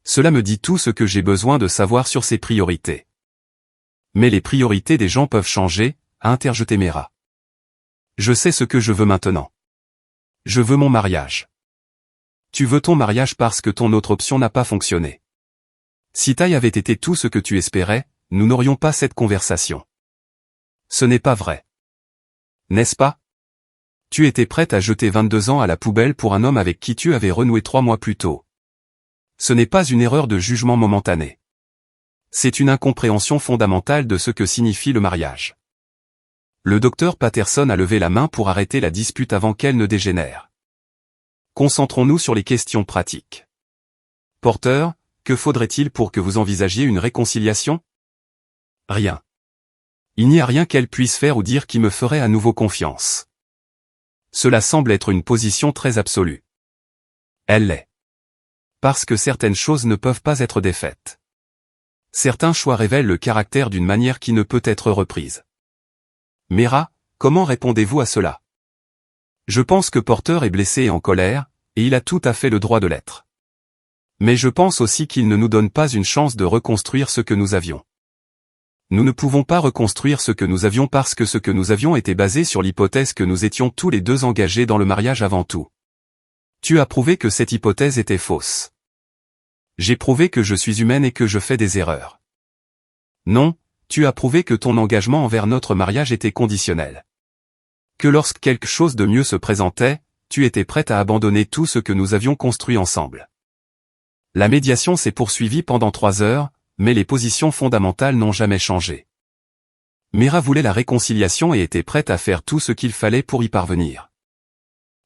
Cela me dit tout ce que j'ai besoin de savoir sur ses priorités. Mais les priorités des gens peuvent changer, a interjeté Mera. Je sais ce que je veux maintenant. Je veux mon mariage. Tu veux ton mariage parce que ton autre option n'a pas fonctionné. Si Ty avait été tout ce que tu espérais, nous n'aurions pas cette conversation. Ce n'est pas vrai. N'est-ce pas? Tu étais prête à jeter 22 ans à la poubelle pour un homme avec qui tu avais renoué 3 mois plus tôt. Ce n'est pas une erreur de jugement momentanée. C'est une incompréhension fondamentale de ce que signifie le mariage. Le docteur Patterson a levé la main pour arrêter la dispute avant qu'elle ne dégénère. Concentrons-nous sur les questions pratiques. Porter, que faudrait-il pour que vous envisagiez une réconciliation? Rien. Il n'y a rien qu'elle puisse faire ou dire qui me ferait à nouveau confiance. Cela semble être une position très absolue. Elle l'est. Parce que certaines choses ne peuvent pas être défaites. Certains choix révèlent le caractère d'une manière qui ne peut être reprise. Mera, comment répondez-vous à cela? Je pense que Porter est blessé et en colère, et il a tout à fait le droit de l'être. Mais je pense aussi qu'il ne nous donne pas une chance de reconstruire ce que nous avions. Nous ne pouvons pas reconstruire ce que nous avions parce que ce que nous avions était basé sur l'hypothèse que nous étions tous les deux engagés dans le mariage avant tout. Tu as prouvé que cette hypothèse était fausse. J'ai prouvé que je suis humaine et que je fais des erreurs. Non, tu as prouvé que ton engagement envers notre mariage était conditionnel. Que lorsque quelque chose de mieux se présentait, tu étais prête à abandonner tout ce que nous avions construit ensemble. La médiation s'est poursuivie pendant 3 heures, mais les positions fondamentales n'ont jamais changé. Mera voulait la réconciliation et était prête à faire tout ce qu'il fallait pour y parvenir.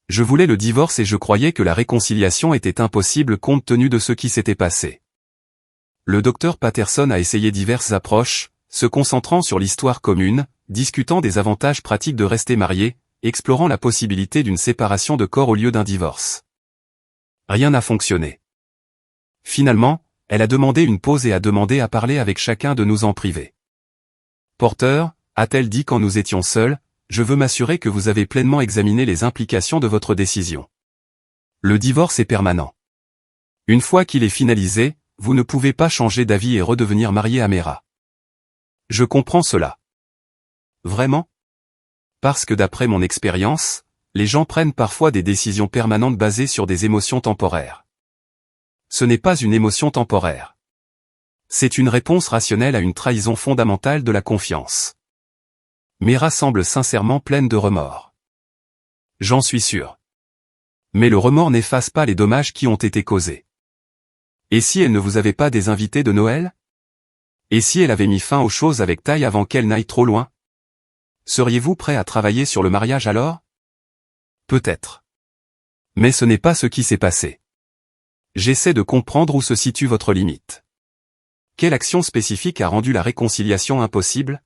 Je voulais le divorce et je croyais que la réconciliation était impossible compte tenu de ce qui s'était passé. Le docteur Patterson a essayé diverses approches, se concentrant sur l'histoire commune, discutant des avantages pratiques de rester marié, explorant la possibilité d'une séparation de corps au lieu d'un divorce. Rien n'a fonctionné. Finalement, elle a demandé une pause et a demandé à parler avec chacun de nous en privé. Porter, a-t-elle dit quand nous étions seuls, je veux m'assurer que vous avez pleinement examiné les implications de votre décision. Le divorce est permanent. Une fois qu'il est finalisé, vous ne pouvez pas changer d'avis et redevenir marié à Mera. Je comprends cela. Vraiment? Parce que d'après mon expérience, les gens prennent parfois des décisions permanentes basées sur des émotions temporaires. Ce n'est pas une émotion temporaire. C'est une réponse rationnelle à une trahison fondamentale de la confiance. Mera semble sincèrement pleine de remords. J'en suis sûr. Mais le remords n'efface pas les dommages qui ont été causés. Et si elle ne vous avait pas des invités de Noël? Et si elle avait mis fin aux choses avec taille avant qu'elle n'aille trop loin? Seriez-vous prêt à travailler sur le mariage alors? Peut-être. Mais ce n'est pas ce qui s'est passé. J'essaie de comprendre où se situe votre limite. Quelle action spécifique a rendu la réconciliation impossible?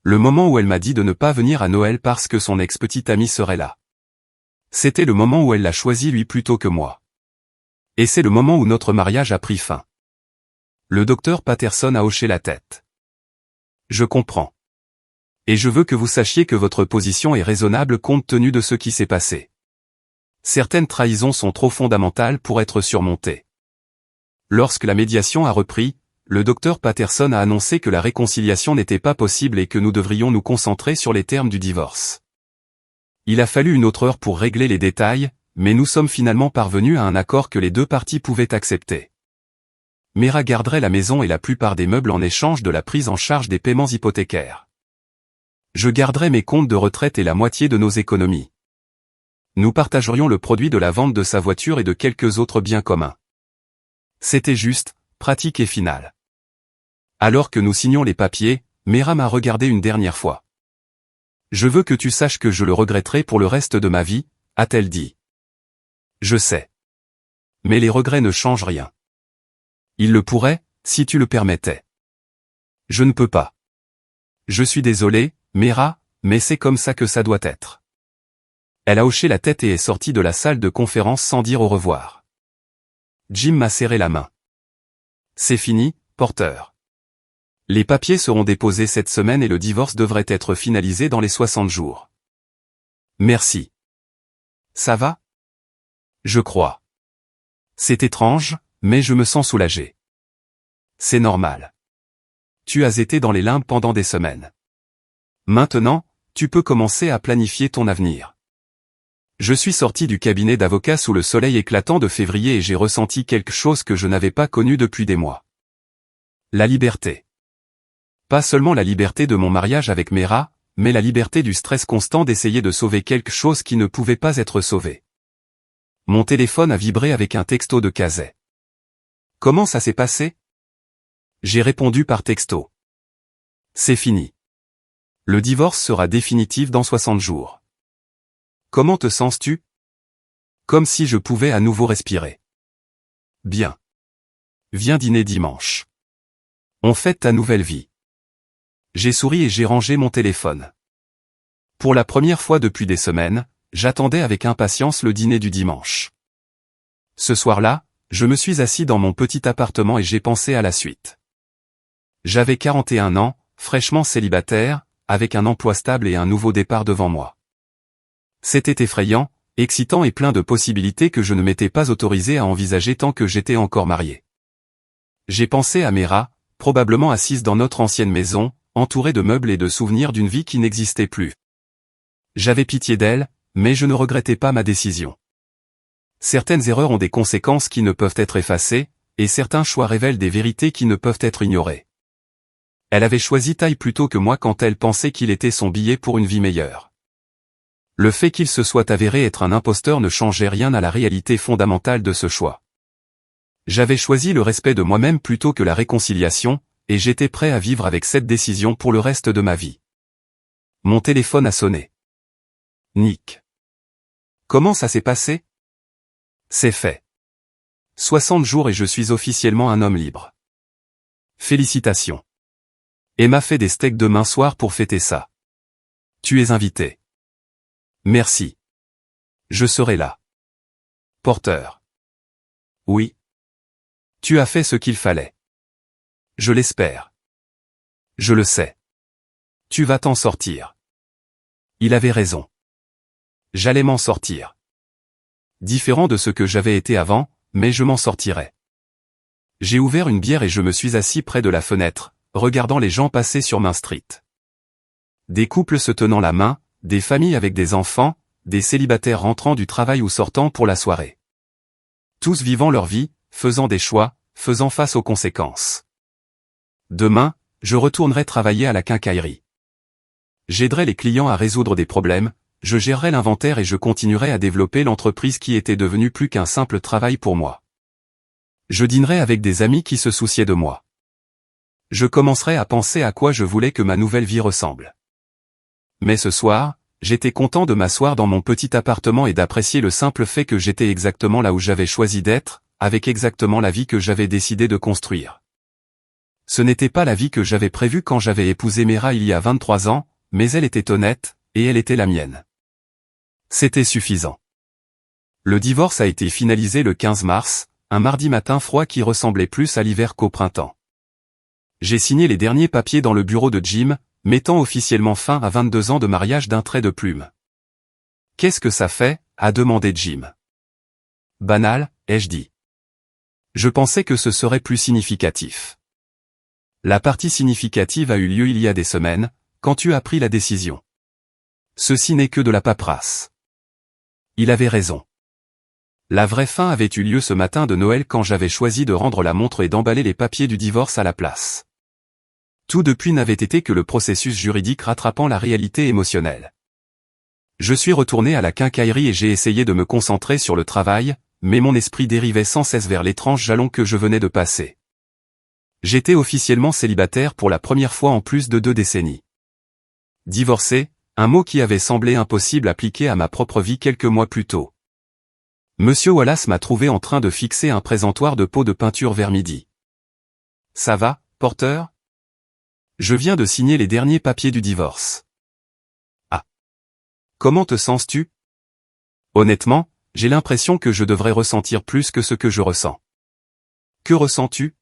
Le moment où elle m'a dit de ne pas venir à Noël parce que son ex-petite amie serait là. C'était le moment où elle l'a choisi lui plutôt que moi. Et c'est le moment où notre mariage a pris fin. Le docteur Patterson a hoché la tête. Je comprends. Et je veux que vous sachiez que votre position est raisonnable compte tenu de ce qui s'est passé. Certaines trahisons sont trop fondamentales pour être surmontées. Lorsque la médiation a repris, le docteur Patterson a annoncé que la réconciliation n'était pas possible et que nous devrions nous concentrer sur les termes du divorce. Il a fallu une autre heure pour régler les détails, mais nous sommes finalement parvenus à un accord que les deux parties pouvaient accepter. Mera garderait la maison et la plupart des meubles en échange de la prise en charge des paiements hypothécaires. Je garderai mes comptes de retraite et la moitié de nos économies. Nous partagerions le produit de la vente de sa voiture et de quelques autres biens communs. C'était juste, pratique et final. Alors que nous signions les papiers, Mera m'a regardé une dernière fois. Je veux que tu saches que je le regretterai pour le reste de ma vie, a-t-elle dit. Je sais. Mais les regrets ne changent rien. Ils le pourraient, si tu le permettais. Je ne peux pas. Je suis désolé, Mera, mais c'est comme ça que ça doit être. Elle a hoché la tête et est sortie de la salle de conférence sans dire au revoir. Jim m'a serré la main. C'est fini, Porter. Les papiers seront déposés cette semaine et le divorce devrait être finalisé dans les 60 jours. Merci. Ça va? Je crois. C'est étrange, mais je me sens soulagé. C'est normal. Tu as été dans les limbes pendant des semaines. Maintenant, tu peux commencer à planifier ton avenir. Je suis sorti du cabinet d'avocat sous le soleil éclatant de février et j'ai ressenti quelque chose que je n'avais pas connu depuis des mois. La liberté. Pas seulement la liberté de mon mariage avec Mera, mais la liberté du stress constant d'essayer de sauver quelque chose qui ne pouvait pas être sauvé. Mon téléphone a vibré avec un texto de Kazay. Comment ça s'est passé? J'ai répondu par texto. C'est fini. Le divorce sera définitif dans 60 jours. Comment te sens-tu? Comme si je pouvais à nouveau respirer. Bien. Viens dîner dimanche. On fête ta nouvelle vie. J'ai souri et j'ai rangé mon téléphone. Pour la première fois depuis des semaines, j'attendais avec impatience le dîner du dimanche. Ce soir-là, je me suis assis dans mon petit appartement et j'ai pensé à la suite. J'avais 41 ans, fraîchement célibataire, avec un emploi stable et un nouveau départ devant moi. C'était effrayant, excitant et plein de possibilités que je ne m'étais pas autorisé à envisager tant que j'étais encore marié. J'ai pensé à Mera, probablement assise dans notre ancienne maison, entourée de meubles et de souvenirs d'une vie qui n'existait plus. J'avais pitié d'elle, mais je ne regrettais pas ma décision. Certaines erreurs ont des conséquences qui ne peuvent être effacées, et certains choix révèlent des vérités qui ne peuvent être ignorées. Elle avait choisi Ty plutôt que moi quand elle pensait qu'il était son billet pour une vie meilleure. Le fait qu'il se soit avéré être un imposteur ne changeait rien à la réalité fondamentale de ce choix. J'avais choisi le respect de moi-même plutôt que la réconciliation, et j'étais prêt à vivre avec cette décision pour le reste de ma vie. Mon téléphone a sonné. Nick. Comment ça s'est passé? C'est fait. 60 jours et je suis officiellement un homme libre. Félicitations. Emma fait des steaks demain soir pour fêter ça. Tu es invité. Merci. Je serai là. Porter. Oui. Tu as fait ce qu'il fallait. Je l'espère. Je le sais. Tu vas t'en sortir. Il avait raison. J'allais m'en sortir. Différent de ce que j'avais été avant, mais je m'en sortirai. J'ai ouvert une bière et je me suis assis près de la fenêtre, regardant les gens passer sur Main Street. Des couples se tenant la main, des familles avec des enfants, des célibataires rentrant du travail ou sortant pour la soirée. Tous vivant leur vie, faisant des choix, faisant face aux conséquences. Demain, je retournerai travailler à la quincaillerie. J'aiderai les clients à résoudre des problèmes, je gérerai l'inventaire et je continuerai à développer l'entreprise qui était devenue plus qu'un simple travail pour moi. Je dînerai avec des amis qui se souciaient de moi. Je commencerai à penser à quoi je voulais que ma nouvelle vie ressemble. Mais ce soir, j'étais content de m'asseoir dans mon petit appartement et d'apprécier le simple fait que j'étais exactement là où j'avais choisi d'être, avec exactement la vie que j'avais décidé de construire. Ce n'était pas la vie que j'avais prévue quand j'avais épousé Mera il y a 23 ans, mais elle était honnête, et elle était la mienne. C'était suffisant. Le divorce a été finalisé le 15 mars, un mardi matin froid qui ressemblait plus à l'hiver qu'au printemps. J'ai signé les derniers papiers dans le bureau de Jim, mettant officiellement fin à 22 ans de mariage d'un trait de plume. « Qu'est-ce que ça fait ?» a demandé Jim. « Banal, ai-je dit. Je pensais que ce serait plus significatif. » La partie significative a eu lieu il y a des semaines, quand tu as pris la décision. Ceci n'est que de la paperasse. Il avait raison. La vraie fin avait eu lieu ce matin de Noël quand j'avais choisi de rendre la montre et d'emballer les papiers du divorce à la place. Tout depuis n'avait été que le processus juridique rattrapant la réalité émotionnelle. Je suis retourné à la quincaillerie et j'ai essayé de me concentrer sur le travail, mais mon esprit dérivait sans cesse vers l'étrange jalon que je venais de passer. J'étais officiellement célibataire pour la première fois en plus de 2 décennies. Divorcé, un mot qui avait semblé impossible appliqué à ma propre vie quelques mois plus tôt. Monsieur Wallace m'a trouvé en train de fixer un présentoir de pots de peinture vers midi. « Ça va, Porter ? Je viens de signer les derniers papiers du divorce. »« Ah. Comment te sens-tu ? » « Honnêtement, j'ai l'impression que je devrais ressentir plus que ce que je ressens. »« Que ressens-tu ? » ?»«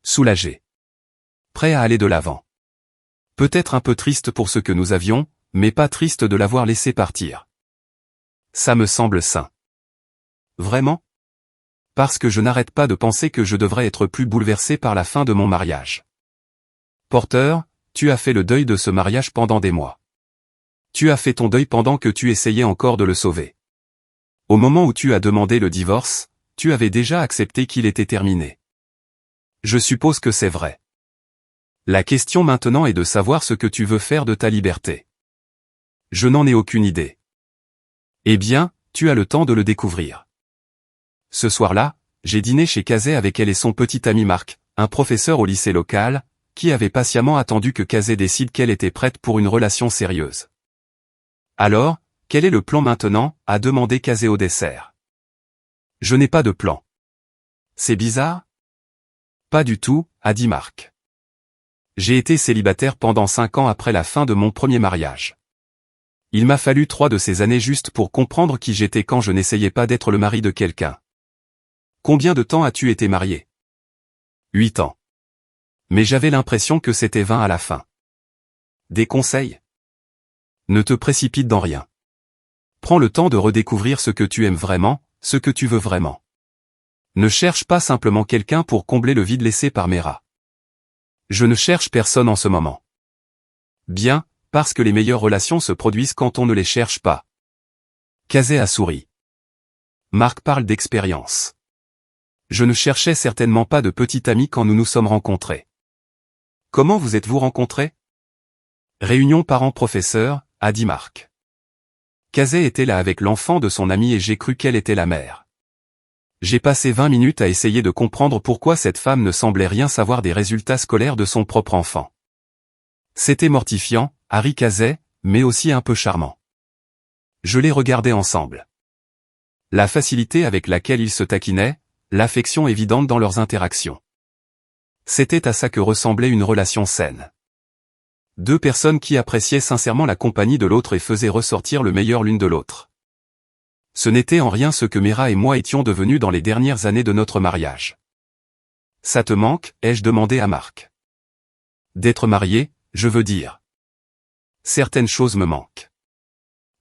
Soulagé. Prêt à aller de l'avant. Peut-être un peu triste pour ce que nous avions, mais pas triste de l'avoir laissé partir. Ça me semble sain. Vraiment ? Parce que je n'arrête pas de penser que je devrais être plus bouleversé par la fin de mon mariage. Porter, tu as fait le deuil de ce mariage pendant des mois. Tu as fait ton deuil pendant que tu essayais encore de le sauver. Au moment où tu as demandé le divorce, tu avais déjà accepté qu'il était terminé. Je suppose que c'est vrai. La question maintenant est de savoir ce que tu veux faire de ta liberté. Je n'en ai aucune idée. Eh bien, tu as le temps de le découvrir. Ce soir-là, j'ai dîné chez Kazé avec elle et son petit ami Marc, un professeur au lycée local, qui avait patiemment attendu que Kazé décide qu'elle était prête pour une relation sérieuse. Alors, quel est le plan maintenant ? A demandé Kazé au dessert. Je n'ai pas de plan. C'est bizarre ? Pas du tout, a dit Marc. J'ai été célibataire pendant 5 ans après la fin de mon premier mariage. Il m'a fallu 3 de ces années juste pour comprendre qui j'étais quand je n'essayais pas d'être le mari de quelqu'un. Combien de temps as-tu été marié ? 8 ans. Mais j'avais l'impression que c'était 20 à la fin. Des conseils ? Ne te précipite dans rien. Prends le temps de redécouvrir ce que tu aimes vraiment, ce que tu veux vraiment. Ne cherche pas simplement quelqu'un pour combler le vide laissé par Mera. Je ne cherche personne en ce moment. Bien, parce que les meilleures relations se produisent quand on ne les cherche pas. Kazé a souri. Marc parle d'expérience. Je ne cherchais certainement pas de petit ami quand nous nous sommes rencontrés. Comment vous êtes-vous rencontrés ? Réunion parents-professeurs, a dit Marc. Kazé était là avec l'enfant de son ami et j'ai cru qu'elle était la mère. J'ai passé 20 minutes à essayer de comprendre pourquoi cette femme ne semblait rien savoir des résultats scolaires de son propre enfant. C'était mortifiant, Harry Kazé, mais aussi un peu charmant. Je les regardais ensemble. La facilité avec laquelle ils se taquinaient, l'affection évidente dans leurs interactions. C'était à ça que ressemblait une relation saine. 2 personnes qui appréciaient sincèrement la compagnie de l'autre et faisaient ressortir le meilleur l'une de l'autre. Ce n'était en rien ce que Mera et moi étions devenus dans les dernières années de notre mariage. « Ça te manque ?» ai-je demandé à Marc. « D'être marié, je veux dire. Certaines choses me manquent.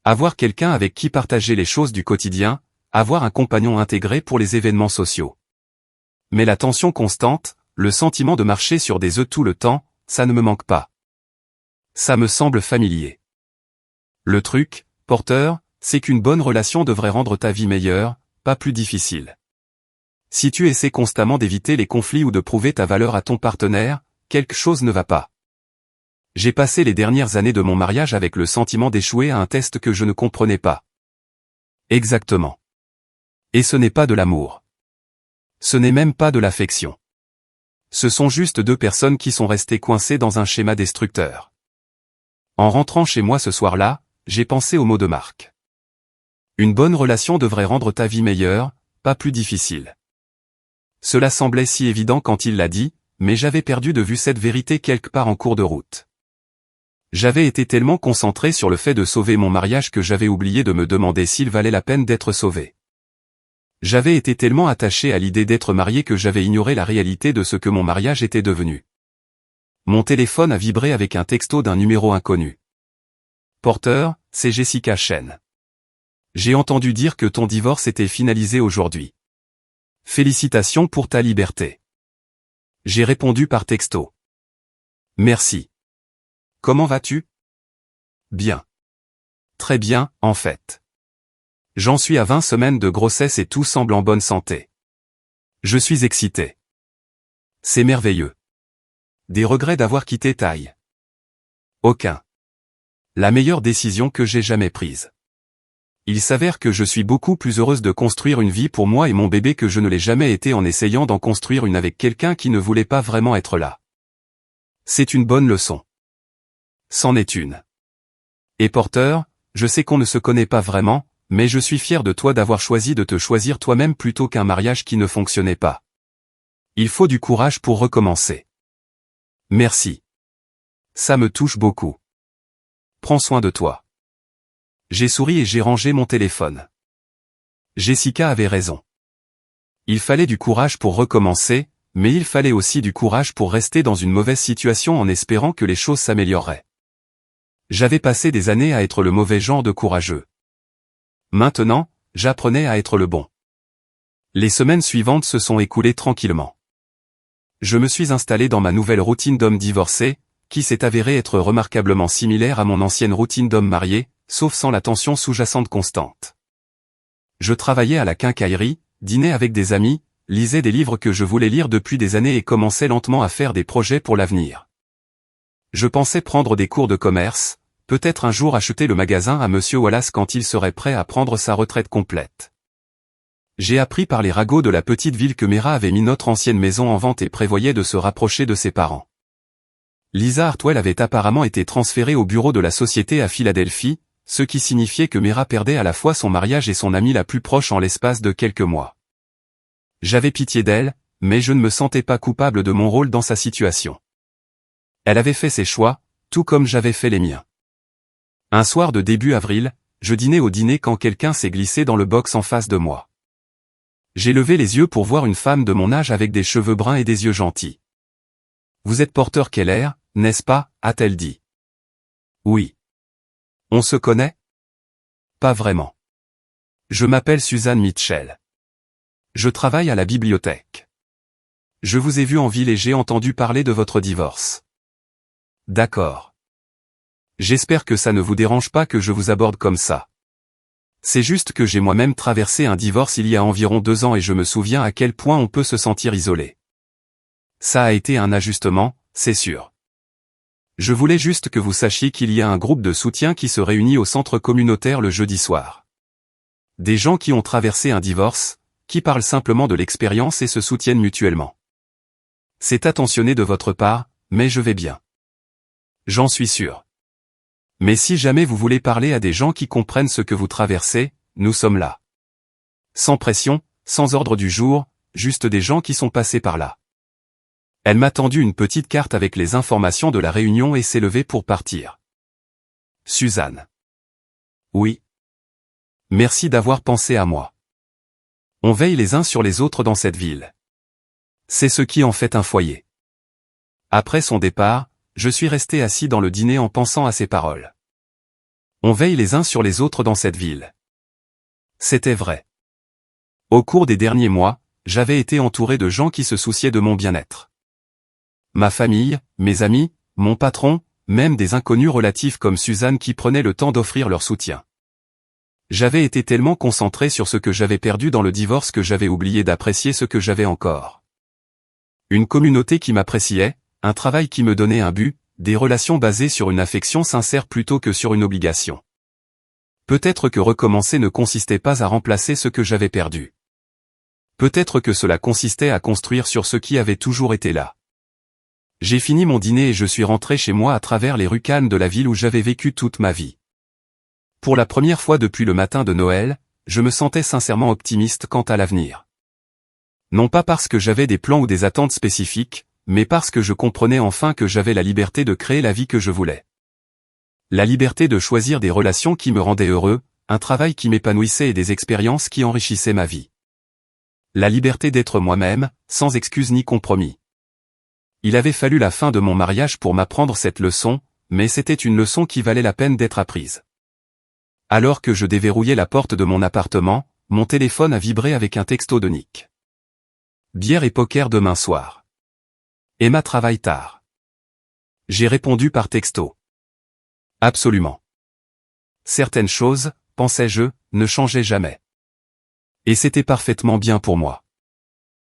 Avoir quelqu'un avec qui partager les choses du quotidien, avoir un compagnon intégré pour les événements sociaux. Mais la tension constante, le sentiment de marcher sur des œufs tout le temps, ça ne me manque pas. Ça me semble familier. Le truc, Porter, c'est qu'une bonne relation devrait rendre ta vie meilleure, pas plus difficile. Si tu essaies constamment d'éviter les conflits ou de prouver ta valeur à ton partenaire, quelque chose ne va pas. J'ai passé les dernières années de mon mariage avec le sentiment d'échouer à un test que je ne comprenais pas. Exactement. Et ce n'est pas de l'amour. Ce n'est même pas de l'affection. Ce sont juste deux personnes qui sont restées coincées dans un schéma destructeur. En rentrant chez moi ce soir-là, j'ai pensé aux mots de Marc. Une bonne relation devrait rendre ta vie meilleure, pas plus difficile. Cela semblait si évident quand il l'a dit, mais j'avais perdu de vue cette vérité quelque part en cours de route. J'avais été tellement concentré sur le fait de sauver mon mariage que j'avais oublié de me demander s'il valait la peine d'être sauvé. J'avais été tellement attaché à l'idée d'être marié que j'avais ignoré la réalité de ce que mon mariage était devenu. Mon téléphone a vibré avec un texto d'un numéro inconnu. Porteur, c'est Jessica Chen. J'ai entendu dire que ton divorce était finalisé aujourd'hui. Félicitations pour ta liberté. J'ai répondu par texto. Merci. Comment vas-tu? Bien. Très bien, en fait. J'en suis à 20 semaines de grossesse et tout semble en bonne santé. Je suis excité. C'est merveilleux. Des regrets d'avoir quitté Thaï? Aucun. La meilleure décision que j'ai jamais prise. Il s'avère que je suis beaucoup plus heureuse de construire une vie pour moi et mon bébé que je ne l'ai jamais été en essayant d'en construire une avec quelqu'un qui ne voulait pas vraiment être là. C'est une bonne leçon. C'en est une. Et Porteur, je sais qu'on ne se connaît pas vraiment, mais je suis fier de toi d'avoir choisi de te choisir toi-même plutôt qu'un mariage qui ne fonctionnait pas. Il faut du courage pour recommencer. Merci. Ça me touche beaucoup. Prends soin de toi. J'ai souri et j'ai rangé mon téléphone. Jessica avait raison. Il fallait du courage pour recommencer, mais il fallait aussi du courage pour rester dans une mauvaise situation en espérant que les choses s'amélioreraient. J'avais passé des années à être le mauvais genre de courageux. Maintenant, j'apprenais à être le bon. Les semaines suivantes se sont écoulées tranquillement. Je me suis installé dans ma nouvelle routine d'homme divorcé, qui s'est avérée être remarquablement similaire à mon ancienne routine d'homme marié, sauf sans la tension sous-jacente constante. Je travaillais à la quincaillerie, dînais avec des amis, lisais des livres que je voulais lire depuis des années et commençais lentement à faire des projets pour l'avenir. Je pensais prendre des cours de commerce, peut-être un jour acheter le magasin à Monsieur Wallace quand il serait prêt à prendre sa retraite complète. J'ai appris par les ragots de la petite ville que Mera avait mis notre ancienne maison en vente et prévoyait de se rapprocher de ses parents. Lisa Hartwell avait apparemment été transférée au bureau de la société à Philadelphie, ce qui signifiait que Mera perdait à la fois son mariage et son amie la plus proche en l'espace de quelques mois. J'avais pitié d'elle, mais je ne me sentais pas coupable de mon rôle dans sa situation. Elle avait fait ses choix, tout comme j'avais fait les miens. Un soir de début avril, je dînais au dîner quand quelqu'un s'est glissé dans le box en face de moi. J'ai levé les yeux pour voir une femme de mon âge avec des cheveux bruns et des yeux gentils. « Vous êtes Porteur Keller, n'est-ce pas ?» a-t-elle dit. « Oui. »« On se connaît ?»« Pas vraiment. Je m'appelle Suzanne Mitchell. Je travaille à la bibliothèque. Je vous ai vu en ville et j'ai entendu parler de votre divorce. » D'accord. J'espère que ça ne vous dérange pas que je vous aborde comme ça. C'est juste que j'ai moi-même traversé un divorce il y a environ 2 ans et je me souviens à quel point on peut se sentir isolé. Ça a été un ajustement, c'est sûr. Je voulais juste que vous sachiez qu'il y a un groupe de soutien qui se réunit au centre communautaire le jeudi soir. Des gens qui ont traversé un divorce, qui parlent simplement de l'expérience et se soutiennent mutuellement. C'est attentionné de votre part, mais je vais bien. J'en suis sûr. Mais si jamais vous voulez parler à des gens qui comprennent ce que vous traversez, nous sommes là. Sans pression, sans ordre du jour, juste des gens qui sont passés par là. Elle m'a tendu une petite carte avec les informations de la réunion et s'est levée pour partir. Suzanne. Oui. Merci d'avoir pensé à moi. On veille les uns sur les autres dans cette ville. C'est ce qui en fait un foyer. Après son départ, je suis resté assis dans le dîner en pensant à ces paroles. On veille les uns sur les autres dans cette ville. C'était vrai. Au cours des derniers mois, j'avais été entouré de gens qui se souciaient de mon bien-être. Ma famille, mes amis, mon patron, même des inconnus relatifs comme Suzanne qui prenaient le temps d'offrir leur soutien. J'avais été tellement concentré sur ce que j'avais perdu dans le divorce que j'avais oublié d'apprécier ce que j'avais encore. Une communauté qui m'appréciait, un travail qui me donnait un but, des relations basées sur une affection sincère plutôt que sur une obligation. Peut-être que recommencer ne consistait pas à remplacer ce que j'avais perdu. Peut-être que cela consistait à construire sur ce qui avait toujours été là. J'ai fini mon dîner et je suis rentré chez moi à travers les rues calmes de la ville où j'avais vécu toute ma vie. Pour la première fois depuis le matin de Noël, je me sentais sincèrement optimiste quant à l'avenir. Non pas parce que j'avais des plans ou des attentes spécifiques, mais parce que je comprenais enfin que j'avais la liberté de créer la vie que je voulais. La liberté de choisir des relations qui me rendaient heureux, un travail qui m'épanouissait et des expériences qui enrichissaient ma vie. La liberté d'être moi-même, sans excuse ni compromis. Il avait fallu la fin de mon mariage pour m'apprendre cette leçon, mais c'était une leçon qui valait la peine d'être apprise. Alors que je déverrouillais la porte de mon appartement, mon téléphone a vibré avec un texto de Nick. Bière et poker demain soir. Emma travaille tard. J'ai répondu par texto. Absolument. Certaines choses, pensais-je, ne changeaient jamais. Et c'était parfaitement bien pour moi.